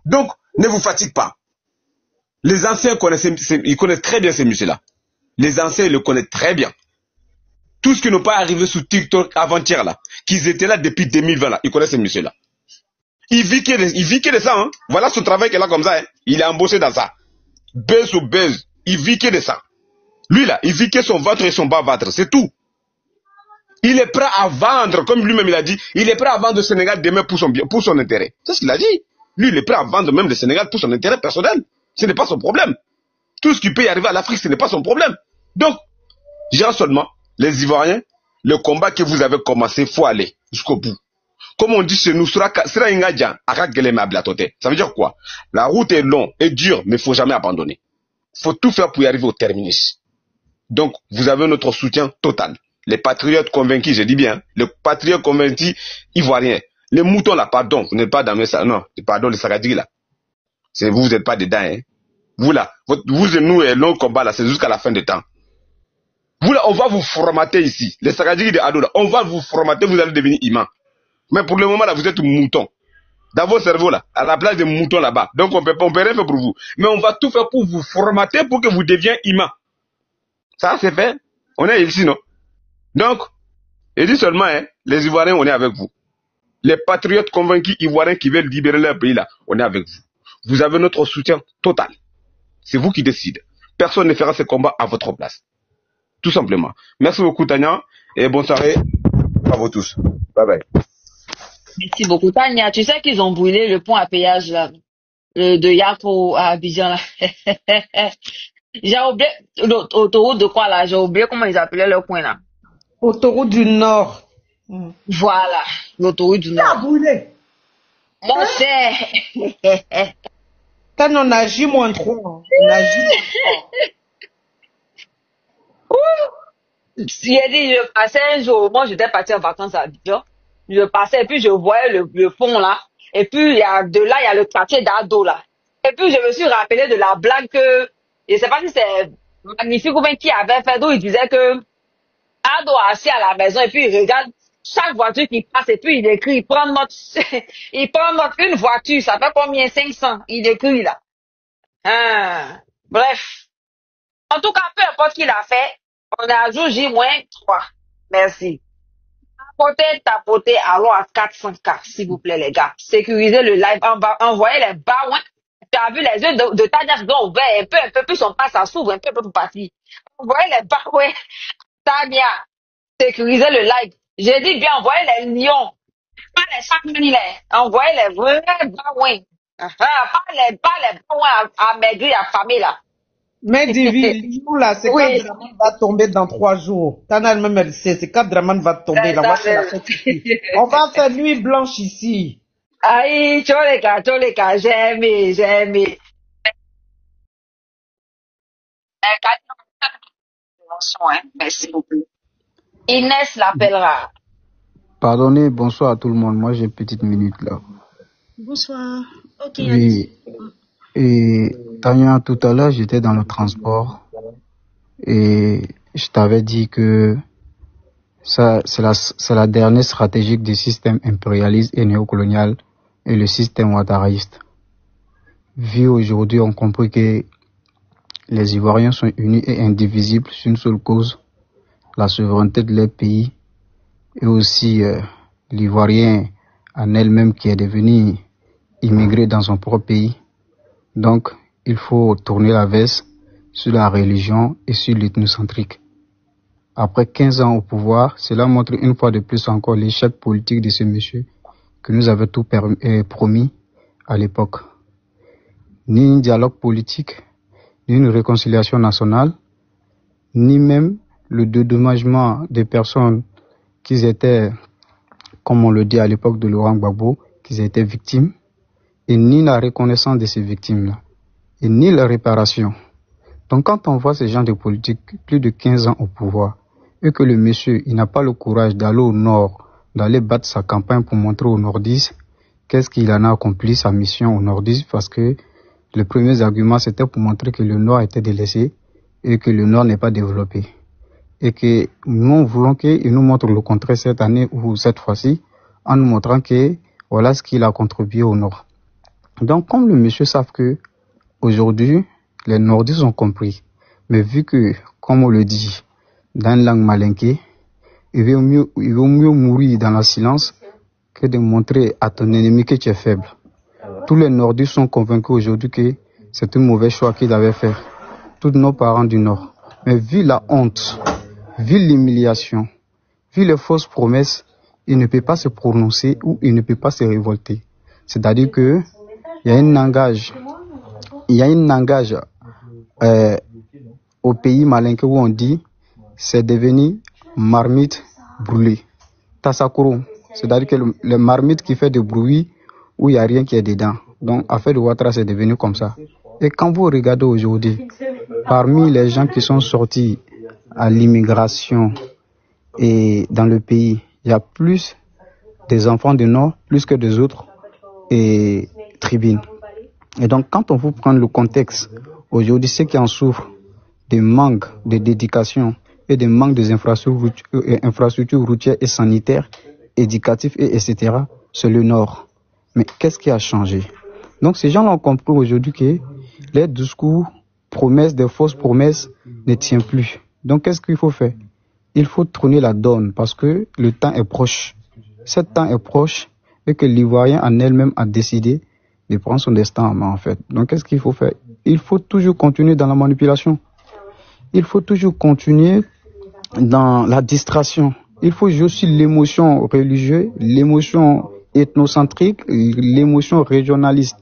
Donc, ne vous fatigue pas. Les anciens ils connaissent très bien ces messieurs-là. Les anciens, ils le connaissent très bien. Tout ce qui n'est pas arrivé sur TikTok avant-hier là, qu'ils étaient là depuis 2020 là, ils connaissent ces messieurs-là. Il vit que de ça, hein. Voilà son travail qu'il a comme ça, hein. Il est embauché dans ça. Buzz ou buzz, il vit que de ça. Lui là, il vit que son ventre et son bas-ventre, c'est tout. Il est prêt à vendre, comme lui-même il a dit, il est prêt à vendre le Sénégal demain pour son intérêt. C'est ce qu'il a dit. Lui, il est prêt à vendre même le Sénégal pour son intérêt personnel. Ce n'est pas son problème. Tout ce qui peut y arriver à l'Afrique, ce n'est pas son problème. Donc, je dirais seulement, les Ivoiriens, le combat que vous avez commencé, il faut aller jusqu'au bout. Comme on dit chez nous, ça veut dire quoi? La route est longue et dure, mais il ne faut jamais abandonner. Il faut tout faire pour y arriver au terminus. Donc, vous avez notre soutien total. Les patriotes convaincus, je dis bien, les patriotes convaincus ivoiriens. Les moutons là, pardon, vous n'êtes pas dans ça, non, pardon, les Sagadji là. C'est vous n'êtes pas dedans, hein. Vous là, vous et nous et l'autre combat là, c'est jusqu'à la fin des temps. Vous là, on va vous formater ici. Les Sagadji de Ado là, on va vous formater, vous allez devenir imam. Mais pour le moment là, vous êtes moutons. Dans vos cerveaux là, à la place des moutons là-bas. Donc on peut rien faire pour vous. Mais on va tout faire pour vous formater pour que vous deveniez imam. Ça c'est fait. On est ici, non? Donc, je dis seulement, hein, les Ivoiriens, on est avec vous. Les patriotes convaincus Ivoiriens qui veulent libérer leur pays là, on est avec vous. Vous avez notre soutien total. C'est vous qui décidez. Personne ne fera ce combat à votre place. Tout simplement. Merci beaucoup Tania et bonne soirée à vous tous. Bye bye. Merci beaucoup Tania. Tu sais qu'ils ont brûlé le pont à péage là, de Yako à Abidjan là. J'ai oublié l'autoroute de quoi là? J'ai oublié comment ils appelaient le coin là. Autoroute du Nord. Voilà, l'autoroute du Nord. Brûlé. Moi c'est. Quand on a J-3. On a J-3. J'ai dit, je passais un jour, moi j'étais parti en vacances à Abidjan. Je passais et puis je voyais le pont là. Et puis il y a le quartier d'Ado là. Et puis je me suis rappelé de la blague que, je sais pas si c'est Magnifique ou bien qui avait fait, d'où il disait que Ado assis à la maison et puis il regarde chaque voiture qui passe et puis il écrit, il prend notre une voiture, ça fait combien? 500. Il écrit là. Bref. En tout cas, peu importe qui l'a fait, on est à jour J-3. Merci. Tapoter, allons à 400K, s'il vous plaît, les gars. Sécurisez le live, envoyez les baouins. Tu as vu les yeux de Tania qui ont ouvert un peu plus, on passe, ça s'ouvre un peu pour partir. Envoyez les baouins. Tania, sécurisez le live. J'ai dit bien, envoyez les lions. Pas les 5 000, envoyez les vrais baouins. Pas les baouins amaigris, affamés, là. Mais Divi, nous là, c'est quand Draman va tomber dans 3 jours. Tana elle-même, elle sait, c'est quand Draman va tomber. Là, on va faire nuit blanche ici. Aïe, Tcholeka, j'ai aimé. Merci beaucoup. Inès l'appellera. Pardonnez, bonsoir à tout le monde. Moi, j'ai une petite minute là. Bonsoir. Ok. Oui. Et Tania, tout à l'heure, j'étais dans le transport et je t'avais dit que ça, c'est la dernière stratégie du système impérialiste et néocolonial et le système ouattaraïste. Vu aujourd'hui, on compris que les Ivoiriens sont unis et indivisibles sur une seule cause, la souveraineté de leur pays, et aussi l'Ivoirien en elle-même qui est devenue immigrée dans son propre pays. Donc, il faut tourner la veste sur la religion et sur l'ethnocentrique. Après 15 ans au pouvoir, cela montre une fois de plus encore l'échec politique de ce monsieur que nous avait tout promis à l'époque. Ni un dialogue politique, ni une réconciliation nationale, ni même le dédommagement des personnes qui étaient, comme on le dit à l'époque de Laurent Gbagbo, qui étaient victimes, et ni la reconnaissance de ces victimes-là, et ni la réparation. Donc quand on voit ces gens de politique, plus de 15 ans au pouvoir, et que le monsieur, il n'a pas le courage d'aller au nord, d'aller battre sa campagne pour montrer au nordistes qu'est-ce qu'il en a accompli, sa mission au nordistes, parce que les premiers arguments, c'était pour montrer que le nord était délaissé et que le nord n'est pas développé. Et que nous voulons qu'il nous montre le contraire cette année ou cette fois-ci, en nous montrant que voilà ce qu'il a contribué au nord. Donc, comme le monsieur savent que aujourd'hui, les nordistes ont compris, mais vu que, comme on le dit, dans une langue malinquée, il vaut mieux mourir dans le silence que de montrer à ton ennemi que tu es faible. Tous les nordistes sont convaincus aujourd'hui que c'est un mauvais choix qu'ils avaient fait. Tous nos parents du nord. Mais vu la honte, vu l'humiliation, vu les fausses promesses, il ne peut pas se prononcer ou il ne peut pas se révolter. C'est-à-dire que il y a un langage au pays malinqué où on dit c'est devenu marmite brûlée. Tassakuro, c'est-à-dire que le marmite qui fait du bruit où il n'y a rien qui est dedans. Donc, affaire de Ouattara, c'est devenu comme ça. Et quand vous regardez aujourd'hui, parmi les gens qui sont sortis à l'immigration et dans le pays, il y a plus des enfants du Nord, plus que des autres et tribunes. Et donc, quand on vous prend le contexte, aujourd'hui, ceux qui en souffrent des manques de dédication et des manques des infrastructures routières et sanitaires, éducatives, etc., c'est le Nord. Mais qu'est-ce qui a changé? Donc, ces gens-là ont compris aujourd'hui que les discours, promesses, des fausses promesses ne tiennent plus. Donc, qu'est-ce qu'il faut faire? Il faut tourner la donne parce que le temps est proche. Ce temps est proche et que l'Ivoirien en elle-même a décidé de prendre son destin en main, en fait. Donc, qu'est-ce qu'il faut faire? Il faut toujours continuer dans la manipulation. Il faut toujours continuer dans la distraction. Il faut jouer aussi l'émotion religieuse, l'émotion ethnocentrique, l'émotion régionaliste.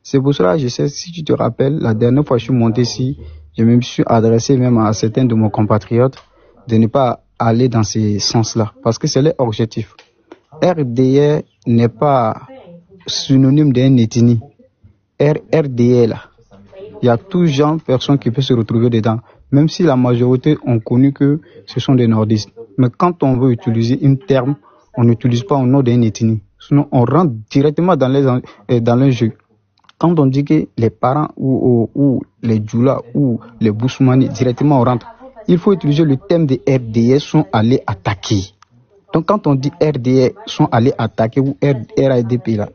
C'est pour cela, je sais, si tu te rappelles, la dernière fois que je suis monté ici, je me suis adressé même à certains de mes compatriotes de ne pas aller dans ces sens-là, parce que c'est leur objectif. RDR n'est pas synonyme d'une ethnie. RDR, là, il y a tout genre de personnes qui peuvent se retrouver dedans, même si la majorité ont connu que ce sont des nordistes. Mais quand on veut utiliser un terme, on n'utilise pas au nom d'une ethnie. Sinon, on rentre directement dans les jeux. Quand on dit que les parents ou les Djoula ou les Boussoumani, directement on rentre. Il faut utiliser le terme des RDR sont allés attaquer. Donc quand on dit RDR sont allés attaquer ou RADP là,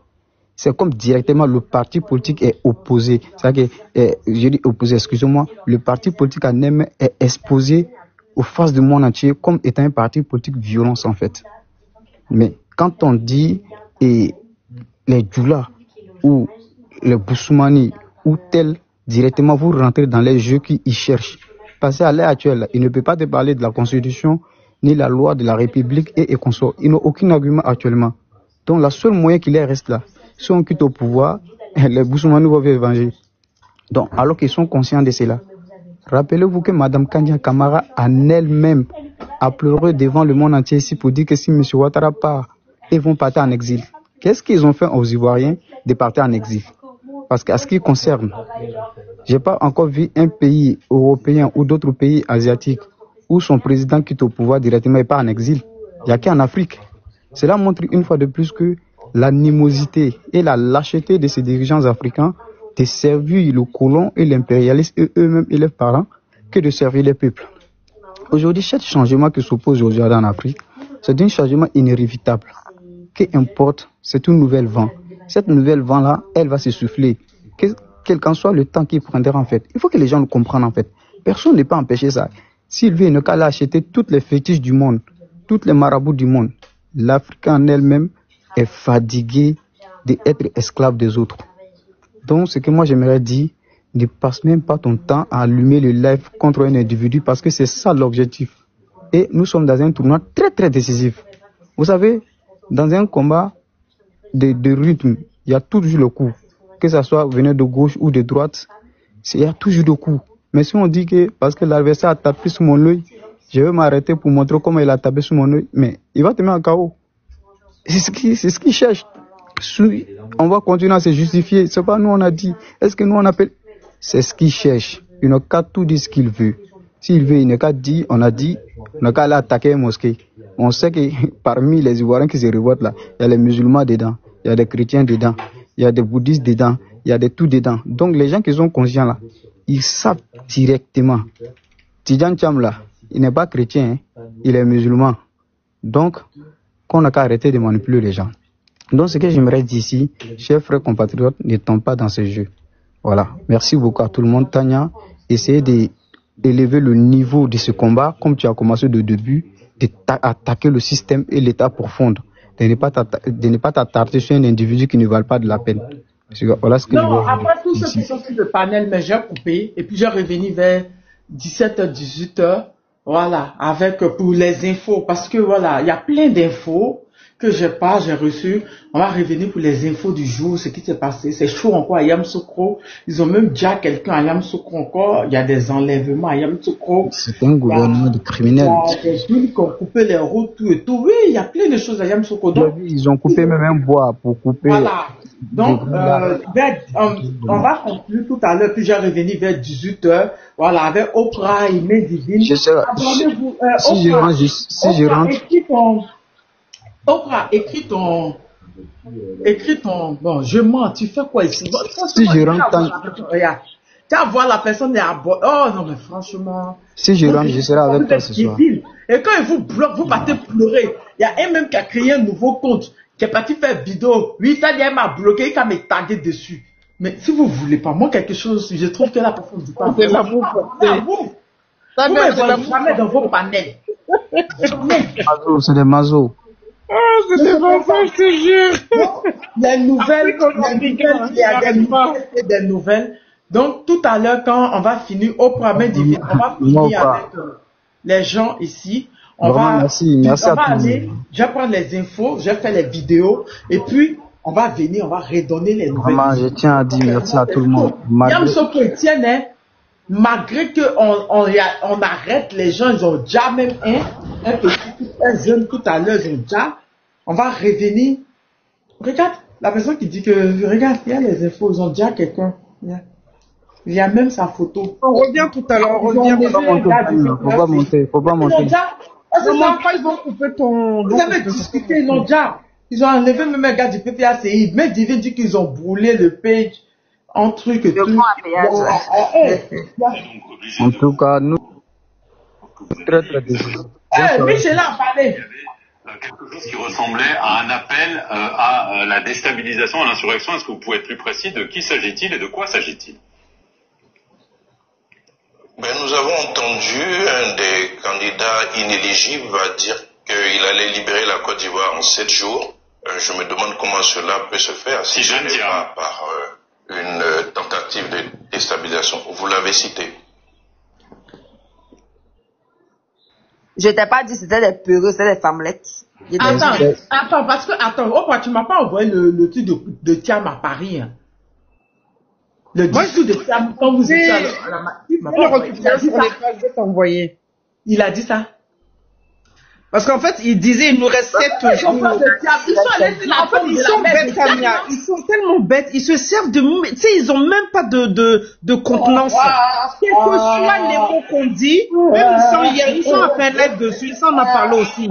c'est comme directement le parti politique est opposé. C'est-à-dire que, je dis opposé, excusez-moi, le parti politique en elle-même est exposé aux faces du monde entier comme étant un parti politique violence en fait. Mais quand on dit les Djoula ou les Boussoumani ou tel, directement vous rentrez dans les jeux qu'ils cherchent. Parce qu'à l'heure actuelle, il ne peut pas te parler de la Constitution ni la loi de la République et consorts. Ils n'ont aucun argument actuellement. Donc la seule moyen qu'il reste là, si on quitte au pouvoir, les Boussoumani vont venger. Donc alors qu'ils sont conscients de cela. Rappelez-vous que Mme Kanya Kamara en elle-même a pleuré devant le monde entier ici pour dire que si M. Ouattara part, ils vont partir en exil. Qu'est-ce qu'ils ont fait aux Ivoiriens de partir en exil? Parce qu'à ce qui concerne, je n'ai pas encore vu un pays européen ou d'autres pays asiatiques où son président quitte au pouvoir directement et pas en exil. Il n'y a qu'en Afrique. Cela montre une fois de plus que l'animosité et la lâcheté de ces dirigeants africains de servir le colon et l'impérialiste et eux-mêmes et leurs parents que de servir les peuples. Aujourd'hui, ce changement qui s'oppose aujourd'hui en Afrique, c'est un changement inévitable. Qu'importe, c'est une nouvelle vent. Cette nouvelle vent-là, elle va se souffler. Quel qu'en soit le temps qu'il prendra en fait. Il faut que les gens le comprennent en fait. Personne ne peut empêcher ça. S'il veut, il ne qu'à acheter toutes les fétiches du monde, toutes les marabouts du monde. L'Afrique en elle-même est fatigué d'être esclave des autres. Donc, ce que moi j'aimerais dire, ne passe même pas ton temps à allumer le live contre un individu parce que c'est ça l'objectif. Et nous sommes dans un tournoi très très décisif. Vous savez, dans un combat de rythme, il y a toujours le coup. Que ça soit venant de gauche ou de droite, il y a toujours le coup. Mais si on dit que parce que l'adversaire a tapé sur mon œil, je vais m'arrêter pour montrer comment il a tapé sur mon œil, mais il va te mettre en KO. C'est ce qu'il cherche. On va continuer à se justifier. C'est pas nous on a dit. Est-ce que nous on appelle? C'est ce qu'il cherche. Il n'a qu'à tout dire ce qu'il veut. S'il veut, il n'a qu'à dire, on a dit, on n'a qu'à aller attaquer une mosquée. On sait que parmi les Ivoiriens qui se révoltent là, il y a les musulmans dedans, il y a des chrétiens dedans, il y a des bouddhistes dedans, il y a des tout dedans. Donc les gens qui sont conscients là, ils savent directement. Tidjane Thiam là, il n'est pas chrétien, hein, il est musulman. Donc, qu'on n'a qu'à arrêter de manipuler les gens. Donc ce que j'aimerais dire ici, chers frères compatriotes, ne tombez pas dans ce jeu. Voilà. Merci beaucoup à tout le monde. Tania, essayez d'élever le niveau de ce combat, comme tu as commencé de début, d'attaquer le système et l'état profond, de ne pas t'attarder sur un individu qui ne valent pas de la peine. Voilà ce que non, après tous ceux qui sont sur le panel, mais j'ai coupé, et puis j'ai revenu vers 17h, 18h, voilà, avec pour les infos, parce que voilà, il y a plein d'infos que j'ai reçu. On va revenir pour les infos du jour, ce qui s'est passé. C'est chaud encore à Yamoussoukro. Ils ont même déjà quelqu'un à Yamoussoukro encore. Il y a des enlèvements à Yamoussoukro. C'est un gouvernement de criminels. Il y a des villes qui ont coupé les routes, tout et tout. Oui, il y a plein de choses à Yamoussoukro. Donc, ils ont coupé même un bois pour couper. Voilà. Donc, on va conclure tout à l'heure, puis j'ai revenu vers 18h. Voilà, avec Oprah et Medivine. Si je rentre. Oprah, écris ton, bon, je mens, tu fais quoi ici? Si je rentre, regarde, tu vas voir la personne est à bord. Oh non, mais franchement. Si je rentre, je serai avec toi ce soir. Et quand il vous bloque, vous partez pleurer. Il y a un même qui a créé un nouveau compte, qui est parti faire vidéo. Oui, ça dit, elle m'a bloqué, il m'a tagué dessus. Mais si vous voulez pas, moi, quelque chose, je trouve que la personne ne dit pas. C'est pas vous. Vous ne jamais dans vos panels. C'est des mazos. Oh, c'était pas ça, je te jure. Les nouvelles, il y a des nouvelles. Donc, tout à l'heure, quand on va finir au premier divin, on va finir avec les gens ici. Merci à tous. Je vais prendre les infos, je vais faire les vidéos, et puis, on va venir, on va redonner les nouvelles. Maman, je tiens à dire merci à tout le monde. Malgré qu'on arrête les gens, ils ont déjà même un jeune tout à l'heure, ils ont déjà, on va revenir. Regarde, la personne qui dit que, regarde, il y a les infos, ils ont déjà quelqu'un. Il y a même sa photo. On revient tout à l'heure, on revient. Faut pas monter. Ils ont coupé ton... Vous avez discuté, ils ont déjà, ils ont enlevé même un gars du PPACI, mais Divin dit qu'ils ont brûlé le page. En truc et tout. En tout cas, nous, très décisifs. Michel a parlé. Quelque chose qui ressemblait à un appel à la déstabilisation, à l'insurrection. Est-ce que vous pouvez être plus précis? De qui s'agit-il et de quoi s'agit-il? Nous avons entendu un des candidats inéligibles va dire qu'il allait libérer la Côte d'Ivoire en 7 jours. Je me demande comment cela peut se faire si ce n'est pas par une tentative de déstabilisation. Vous l'avez cité. Je t'ai pas dit c'était des peureux, c'était des femmelettes. Attends, parce que, tu m'as pas envoyé le truc de Thiam à Paris. Hein. Le discours de Thiam, quand vous étiez à la il a dit ça. Parce qu'en fait, il disait, il nous reste 7 jours. Ils sont bêtes, Tania. Ils sont tellement bêtes. Ils se servent de mots. Tu sais, ils ont même pas de contenance. Quels que soient les mots qu'on dit, même ils sont à faire live dessus. Ça, on a parlé aussi.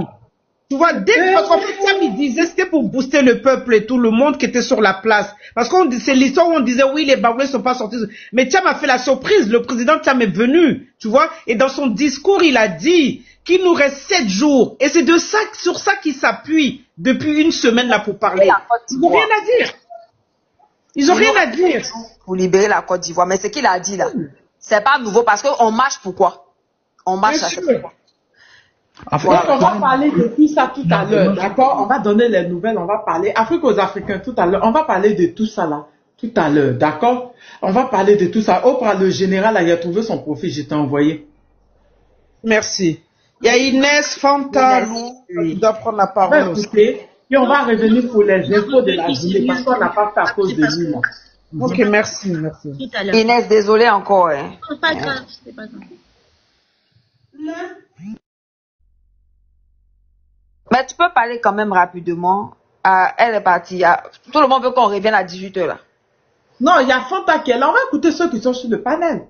Tu vois, parce qu'en fait, Thiam, il disait, c'était pour booster le peuple et tout le monde qui était sur la place. Parce que c'est l'histoire où on disait, oui, les Baoulés sont pas sortis. Mais Thiam a fait la surprise. Le président Thiam est venu. Tu vois, et dans son discours, il a dit qu'il nous reste 7 jours. Et c'est sur ça qu'il s'appuie depuis une semaine là pour parler. Ils n'ont rien à dire. Ils ont rien à dire. Pour libérer la Côte d'Ivoire. Mais ce qu'il a dit là, c'est pas nouveau parce qu'on marche pourquoi? On marche à chaque fois. Donc, on va parler de tout ça tout à l'heure, d'accord? On va donner les nouvelles, on va parler Afrique aux Africains tout à l'heure. On va parler de tout ça là, tout à l'heure, d'accord? On va parler de tout ça. Oprah, le général, là, il a trouvé son profil, je t'ai envoyé. Merci. Il y a Inès Fanta qui doit prendre la parole aussi. Et on va revenir pour les infos de la journée parce qu'on n'a pas fait à cause de lui. Là. Ok, merci. Inès, désolé encore. Hein. C'est pas grave, c'est pas grave. Mais tu peux parler quand même rapidement. Elle est partie. Tout le monde veut qu'on revienne à 18h là. Non, il y a Fanta qui est là. On va écouter ceux qui sont sur le panel.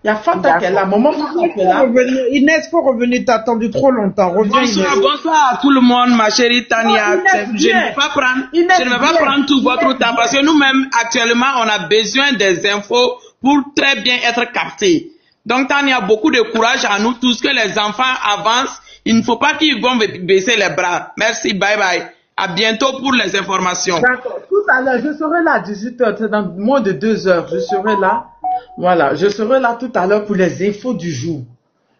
Il y a Fanta qui est là. Maman Fanta qui est là. Inès, faut revenir. T'as attendu trop longtemps. Reviens, bonsoir, bonsoir à tout le monde, ma chérie Tania. Je ne vais pas prendre tout votre temps parce que nous-mêmes, actuellement, on a besoin des infos pour très bien être captés. Donc, Tania, beaucoup de courage à nous tous, que les enfants avancent. Il ne faut pas qu'ils vont baisser les bras. Merci, bye bye. À bientôt pour les informations. D'accord. Tout à l'heure, je serai là à 18h. C'est dans moins de 2 heures. Je serai là. Voilà. Je serai là tout à l'heure pour les infos du jour.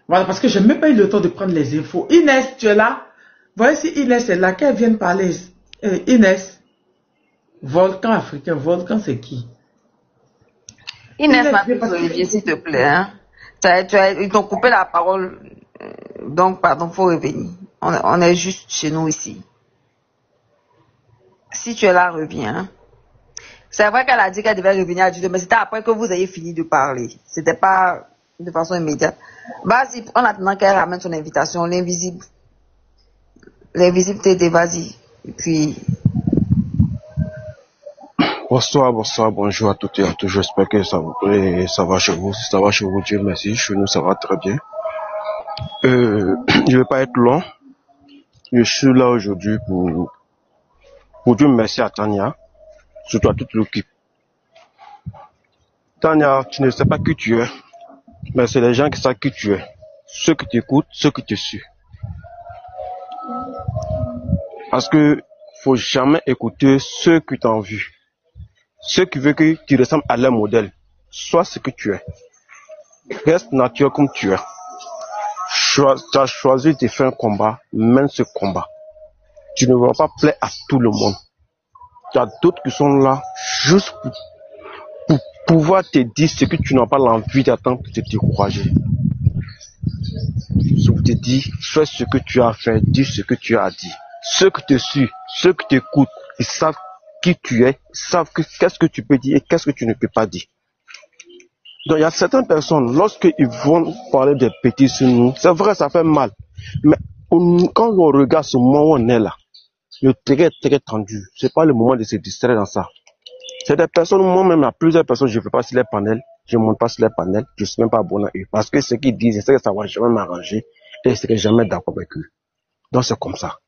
Voilà. Parce que je n'ai même pas eu le temps de prendre les infos. Inès, tu es là? Voyez si Inès est là. Qu'elle vienne parler. Inès. Volcan africain. Volcan, c'est qui? Inès, ma fille Olivier, s'il te plaît. Hein? Ils t'ont coupé la parole. Donc, pardon, faut revenir. On est juste chez nous ici. Si tu es là, reviens. C'est vrai qu'elle a dit qu'elle devait revenir à 18h, mais c'était après que vous ayez fini de parler. C'était pas de façon immédiate. Vas-y, en attendant qu'elle ramène son invitation, l'invisible. L'invisible TD, vas-y. Et puis... Bonsoir, bonjour à toutes et à tous. J'espère que ça va chez vous. Si ça va chez vous, Dieu merci. Chez nous, ça va très bien. Je vais pas être long. Je suis là aujourd'hui pour dire merci à Tania, surtout à toute l'équipe. Tania, tu ne sais pas qui tu es, mais c'est les gens qui savent qui tu es. Ceux qui t'écoutent, ceux qui te suivent. Parce que faut jamais écouter ceux qui t'ont vu. Ceux qui veulent que tu ressembles à leur modèle. Sois ce que tu es. Reste naturel comme tu es. Tu as choisi de faire un combat, mène ce combat. Tu ne vas pas plaire à tout le monde. Il y a d'autres qui sont là juste pour pouvoir te dire ce que tu n'as pas l'envie d'attendre pour te décourager. Je te dis, fais ce que tu as fait, dis ce que tu as dit. Ceux qui te suivent, ceux qui t'écoutent, ils savent qui tu es, ils savent qu'est-ce que tu peux dire et qu'est-ce que tu ne peux pas dire. Donc il y a certaines personnes, lorsqu'ils vont parler des petits sur nous, c'est vrai, ça fait mal. Mais quand on regarde ce moment où on est là, le terrain est très tendu. C'est pas le moment de se distraire dans ça. C'est des personnes, moi-même, il y a plusieurs personnes, je ne fais pas sur les panels, je ne monte pas sur les panels, je ne suis même pas abonné à eux. Parce que ce qu'ils disent, c'est que ça ne va jamais m'arranger et je ne serai jamais d'accord avec eux. Donc c'est comme ça.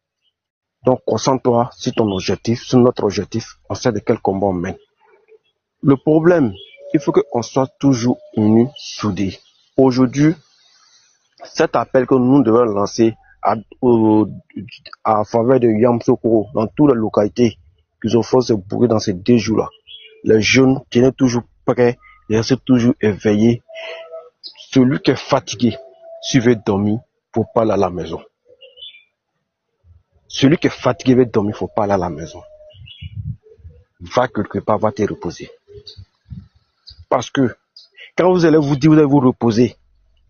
Donc concentre-toi sur ton objectif, sur notre objectif, on sait de quel combat on mène. Le problème, il faut qu'on soit toujours unis, soudés. Aujourd'hui, cet appel que nous devons lancer à faveur de Yamoussoukro, dans toutes les localités qui ont fait se bourrer dans ces 2 jours-là. Les jeunes tiennent toujours prêts, ils restent toujours éveillés. Celui qui est fatigué, s'il veut dormir, il ne faut pas aller à la maison. Celui qui est fatigué veut dormir, il ne faut pas aller à la maison. Va quelque part, va te reposer. Parce que quand vous allez vous dire, vous allez vous reposer,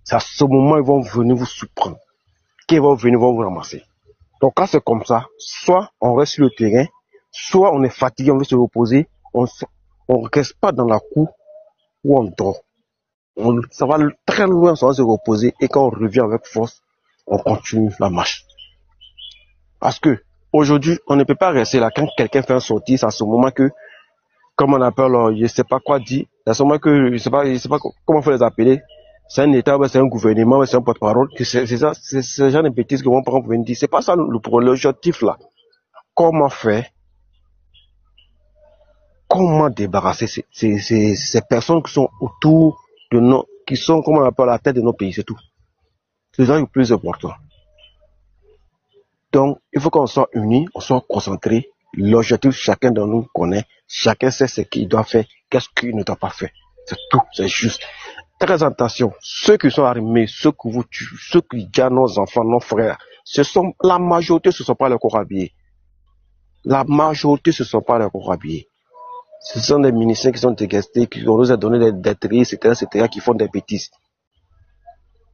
c'est à ce moment ils vont venir vous surprendre. Qu'ils vont venir vous ramasser. Donc quand c'est comme ça, soit on reste sur le terrain, soit on est fatigué, on veut se reposer, on ne reste pas dans la cour où on dort. Ça va très loin, on va se reposer et quand on revient avec force, on continue la marche. Parce que aujourd'hui, on ne peut pas rester là quand quelqu'un fait un sortie, c'est à ce moment que, comme on appelle, je ne sais pas quoi dire, c'est à ce moment que, je sais pas comment il faut les appeler. C'est un État, c'est un gouvernement, c'est un porte-parole. C'est ça, c'est ce genre de bêtises que vont prendre pour venir dire. C'est pas ça l'objectif là. Comment faire? Comment débarrasser ces personnes qui sont autour de nos, qui sont, comment on appelle, à la tête de nos pays, c'est tout. C'est ça le plus important. Donc, il faut qu'on soit unis, on soit concentrés. L'objectif, chacun de nous connaît. Chacun sait ce qu'il doit faire, qu'est-ce qu'il ne doit pas faire. C'est tout, c'est juste. très attention, ceux qui sont armés, ceux qui gardent nos enfants, nos frères, la majorité, ce ne sont pas les corps habillés. La majorité, ce ne sont pas les corps habillés. Ce sont des ministères qui sont déguisés, qui nous ont donné des trilles, etc., qui font des bêtises.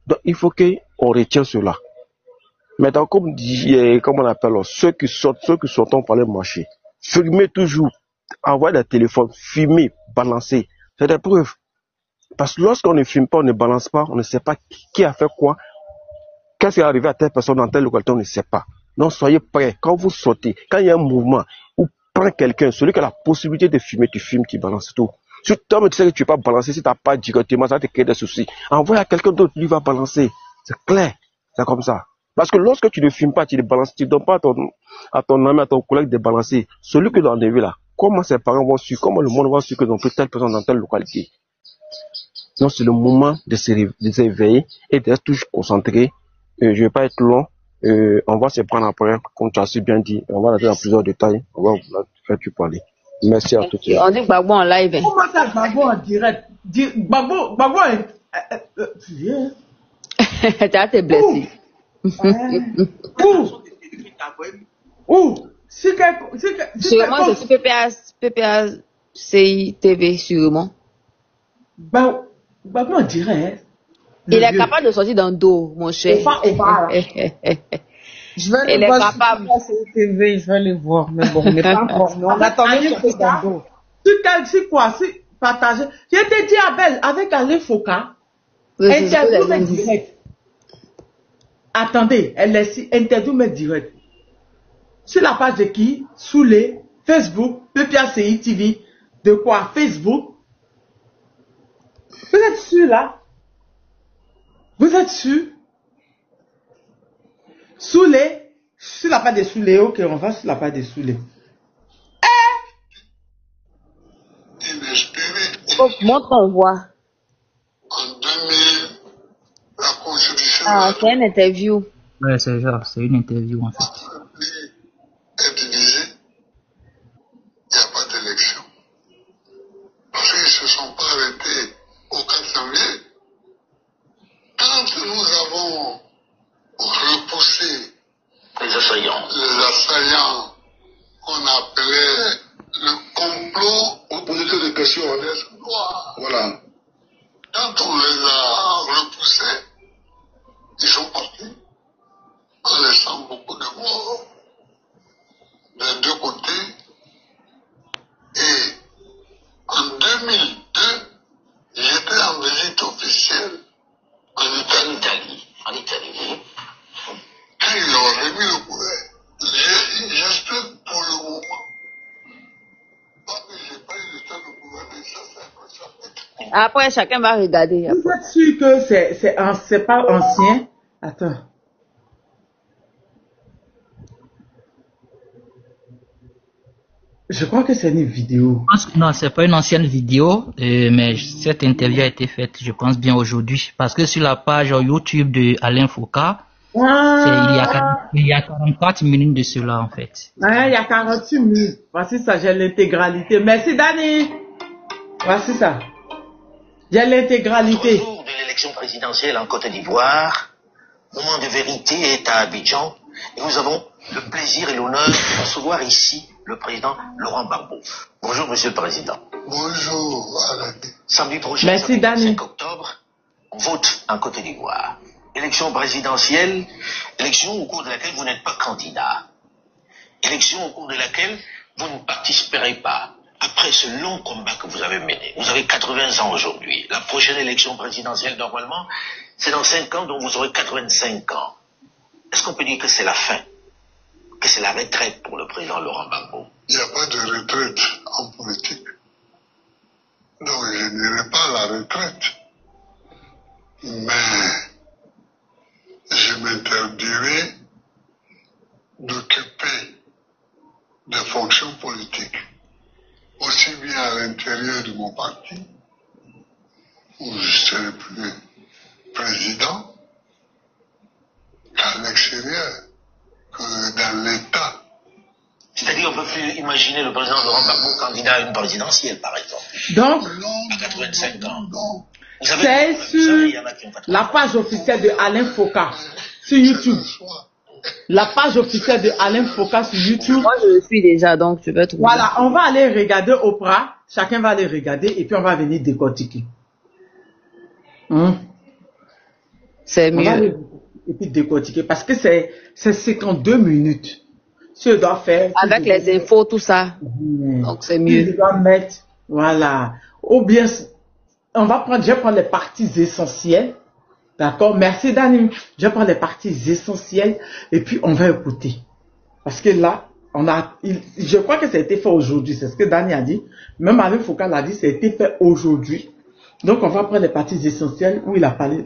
Donc, il faut qu'on retienne cela. Maintenant, comme on appelle, ceux qui sortent par le marché, filmez toujours, envoyez des téléphones, filmez, balancez. C'est des preuves. Parce que lorsqu'on ne filme pas, on ne balance pas, on ne sait pas qui a fait quoi, qu'est-ce qui est arrivé à telle personne dans telle localité, on ne sait pas. Donc, soyez prêts. Quand vous sortez, quand il y a un mouvement, ou prends quelqu'un, celui qui a la possibilité de filmer, tu filmes, tu balances tout. Si toi, tu sais que tu ne peux pas balancer, si tu n'as pas directement, ça va te créer des soucis. Envoie à quelqu'un d'autre, lui va balancer. C'est clair. C'est comme ça. Parce que lorsque tu ne filmes pas, tu ne balances, tu ne donnes pas à ton ami, à ton collègue de balancer. Celui que tu as enlevé là, comment ses parents vont suivre, comment le monde va suivre qu'ils ont pris telle personne dans telle localité. Donc c'est le moment de s'éveiller et d'être toujours concentré. Je ne vais pas être long. On va se prendre après, comme tu as si bien dit. On va rentrer dans plusieurs détails. On va vous faire tu parler. Merci à tous. On dit Gbagbo en live. Comment ça, Gbagbo en direct? Gbagbo T'as été blessé. Où? Sûrement, c'est sur PPA CI TV, sûrement. Gbagbo en direct. Il est capable de sortir dans le dos, mon cher. Je vais le voir sur TV, je vais le voir, mais bon, on n'est pas encore. On attendait sur le dos. C'est quoi? C'est partager. J'ai été dit avec Alain Foka. Interview mais direct. Attendez, elle est interview mais direct. Sur la page de qui? Sous les Facebook, PPACI TV. De quoi? Facebook. Vous êtes sûr là? Vous êtes sûr? Sur la page de Soulé, ok, on va sur la page de Soulé. Montre, on voit. En 2000, la Constitution. Ah, c'est une interview. Ouais, c'est une interview en fait. Est divisée, il n'y a pas d'élection. Parce qu'ils ne se sont pas arrêtés au 4 janvier. Quand nous avons repoussé les assaillants qu'on appelait le complot, on posait que des questions honnêtes. Voilà. Quand on les a repoussés, ils sont partis en laissant beaucoup de morts des deux côtés. Et en 2002, j'étais en visite officielle en Italie. Quand ils ont remis le pouvoir, j'espère pour le moment, parce que je n'ai pas eu le temps de pouvoir dire ça. Après, chacun va regarder. Vous êtes sûr que c'est pas ancien? Attends. Je crois que c'est une vidéo. Non, c'est pas une ancienne vidéo, mais cette interview a été faite, je pense bien aujourd'hui, parce que sur la page YouTube de Alain Foka, il y a 44 minutes de cela en fait. Il y a 48 minutes. Voici ça, j'ai l'intégralité. Merci Dani. Voici ça. J'ai l'intégralité. Le jour de l'élection présidentielle en Côte d'Ivoire, moment de vérité est à Abidjan, et nous avons le plaisir et l'honneur de recevoir ici le président Laurent Gbagbo. Bonjour, Monsieur le Président. Bonjour, Alain. Samedi prochain, merci, 5 octobre, on vote en Côte d'Ivoire. Élection présidentielle, élection au cours de laquelle vous n'êtes pas candidat. Élection au cours de laquelle vous ne participerez pas. Après ce long combat que vous avez mené, vous avez 80 ans aujourd'hui. La prochaine élection présidentielle, normalement, c'est dans 5 ans, donc vous aurez 85 ans. Est-ce qu'on peut dire que c'est la fin? Que c'est la retraite pour le président Laurent Gbagbo? Il n'y a pas de retraite en politique. Donc je ne dirais pas la retraite. Mais je m'interdirais d'occuper des fonctions politiques, aussi bien à l'intérieur de mon parti, où je serai plus président, qu'à l'extérieur, que dans l'État. C'est-à-dire, on ne peut plus imaginer le président Laurent Gbagbo candidat à une présidentielle, par exemple. Donc, à 85 ans. C'est sur la page officielle de Alain Foka sur YouTube. La page officielle de Alain Foka sur YouTube. Moi, je le suis déjà, donc tu peux trouver. Voilà, on va aller regarder Oprah. Chacun va aller regarder et puis on va venir décortiquer. C'est mieux. Et puis décortiquer parce que c'est 52 minutes. Tu dois faire. Avec les infos, tout ça. Donc c'est mieux. Tu dois mettre, voilà. Ou bien, je vais prendre les parties essentielles. D'accord? Merci Dani. Je vais prendre les parties essentielles et puis on va écouter. Parce que là, je crois que ça a été fait aujourd'hui. C'est ce que Dani a dit. Même Alain Foka l'a dit, ça a été fait aujourd'hui. Donc on va prendre les parties essentielles où il a parlé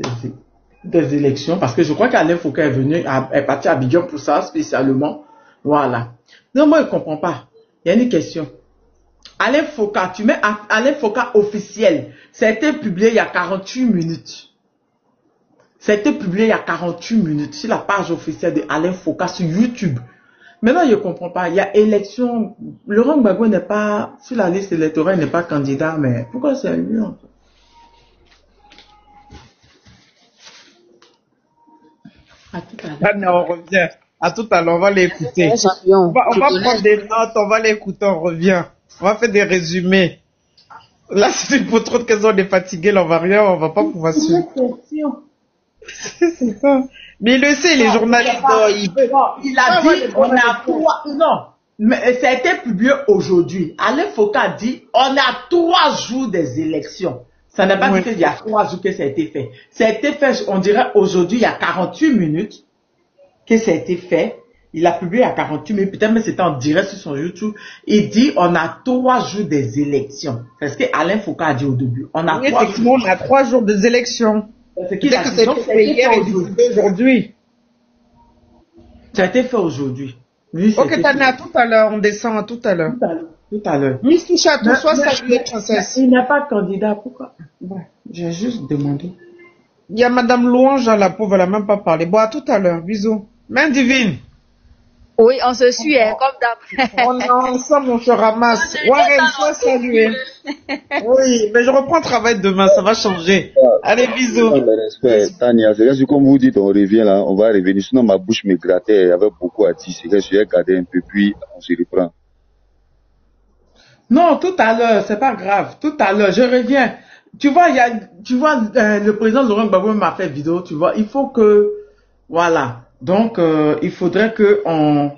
des élections. Parce que je crois qu'Alain Foka est parti à Abidjan pour ça spécialement. Voilà. Non, moi je ne comprends pas. Il y a une question. Alain Foka, tu mets Alain Foka officiel. Ça a été publié il y a 48 minutes. Ça a été publié il y a 48 minutes sur la page officielle de Alain Foka sur YouTube. Maintenant, je ne comprends pas. Il y a élection. Laurent Gbagbo n'est pas sur la liste électorale, il n'est pas candidat, mais pourquoi c'est lui en fait? À tout à l'heure. Non, on revient. À tout à l'heure, on va l'écouter. On va prendre des notes, on va l'écouter, on revient. On va faire des résumés. Là, c'est pour trop de questions, on est fatigué, là, on va rien, on va pas pouvoir suivre. C'est ça. Mais il le sait, les journalistes, il a dit, on a 3, non, mais ça a été publié aujourd'hui. Alain Foka a dit, on a 3 jours des élections. Ça n'a pas dit qu'il y a 3 jours que ça a été fait. Ça a été fait, on dirait aujourd'hui, il y a 48 minutes que ça a été fait. Il a publié à 48 minutes, peut-être même c'était en direct sur son YouTube. Il dit, on a 3 jours des élections. C'est ce que Alain Foka a dit au début. On a 3 jours. On a 3 jours des élections. C'est qu'il a dit. Donc, ça a été fait aujourd'hui. Ça a été fait aujourd'hui. Ok, Tania, à tout à l'heure, on descend à tout à l'heure. Tout à l'heure. Miss Touchatou, sois saluée, princesse. Il n'est pas candidat, pourquoi? Ouais, j'ai juste demandé. Il y a Madame Louange, la pauvre, elle n'a même pas parlé. Bon, à tout à l'heure, bisous. Main divine. Oui, on se suit, comme d'hab. On est ensemble, on se ramasse. Warren, sois salué. Oui, mais je reprends le travail demain, ça va changer. Allez, bisous. Respect, Tania, c'est que comme vous dites, on revient là, on va revenir. Sinon, ma bouche me grattait, il y avait beaucoup à dire. C'est que je vais garder un peu, puis on se reprend. Non, tout à l'heure, c'est pas grave. Tout à l'heure, je reviens. Tu vois, le président Laurent Gbagbo m'a fait vidéo, tu vois. Il faut que, voilà. Donc, il faudrait que on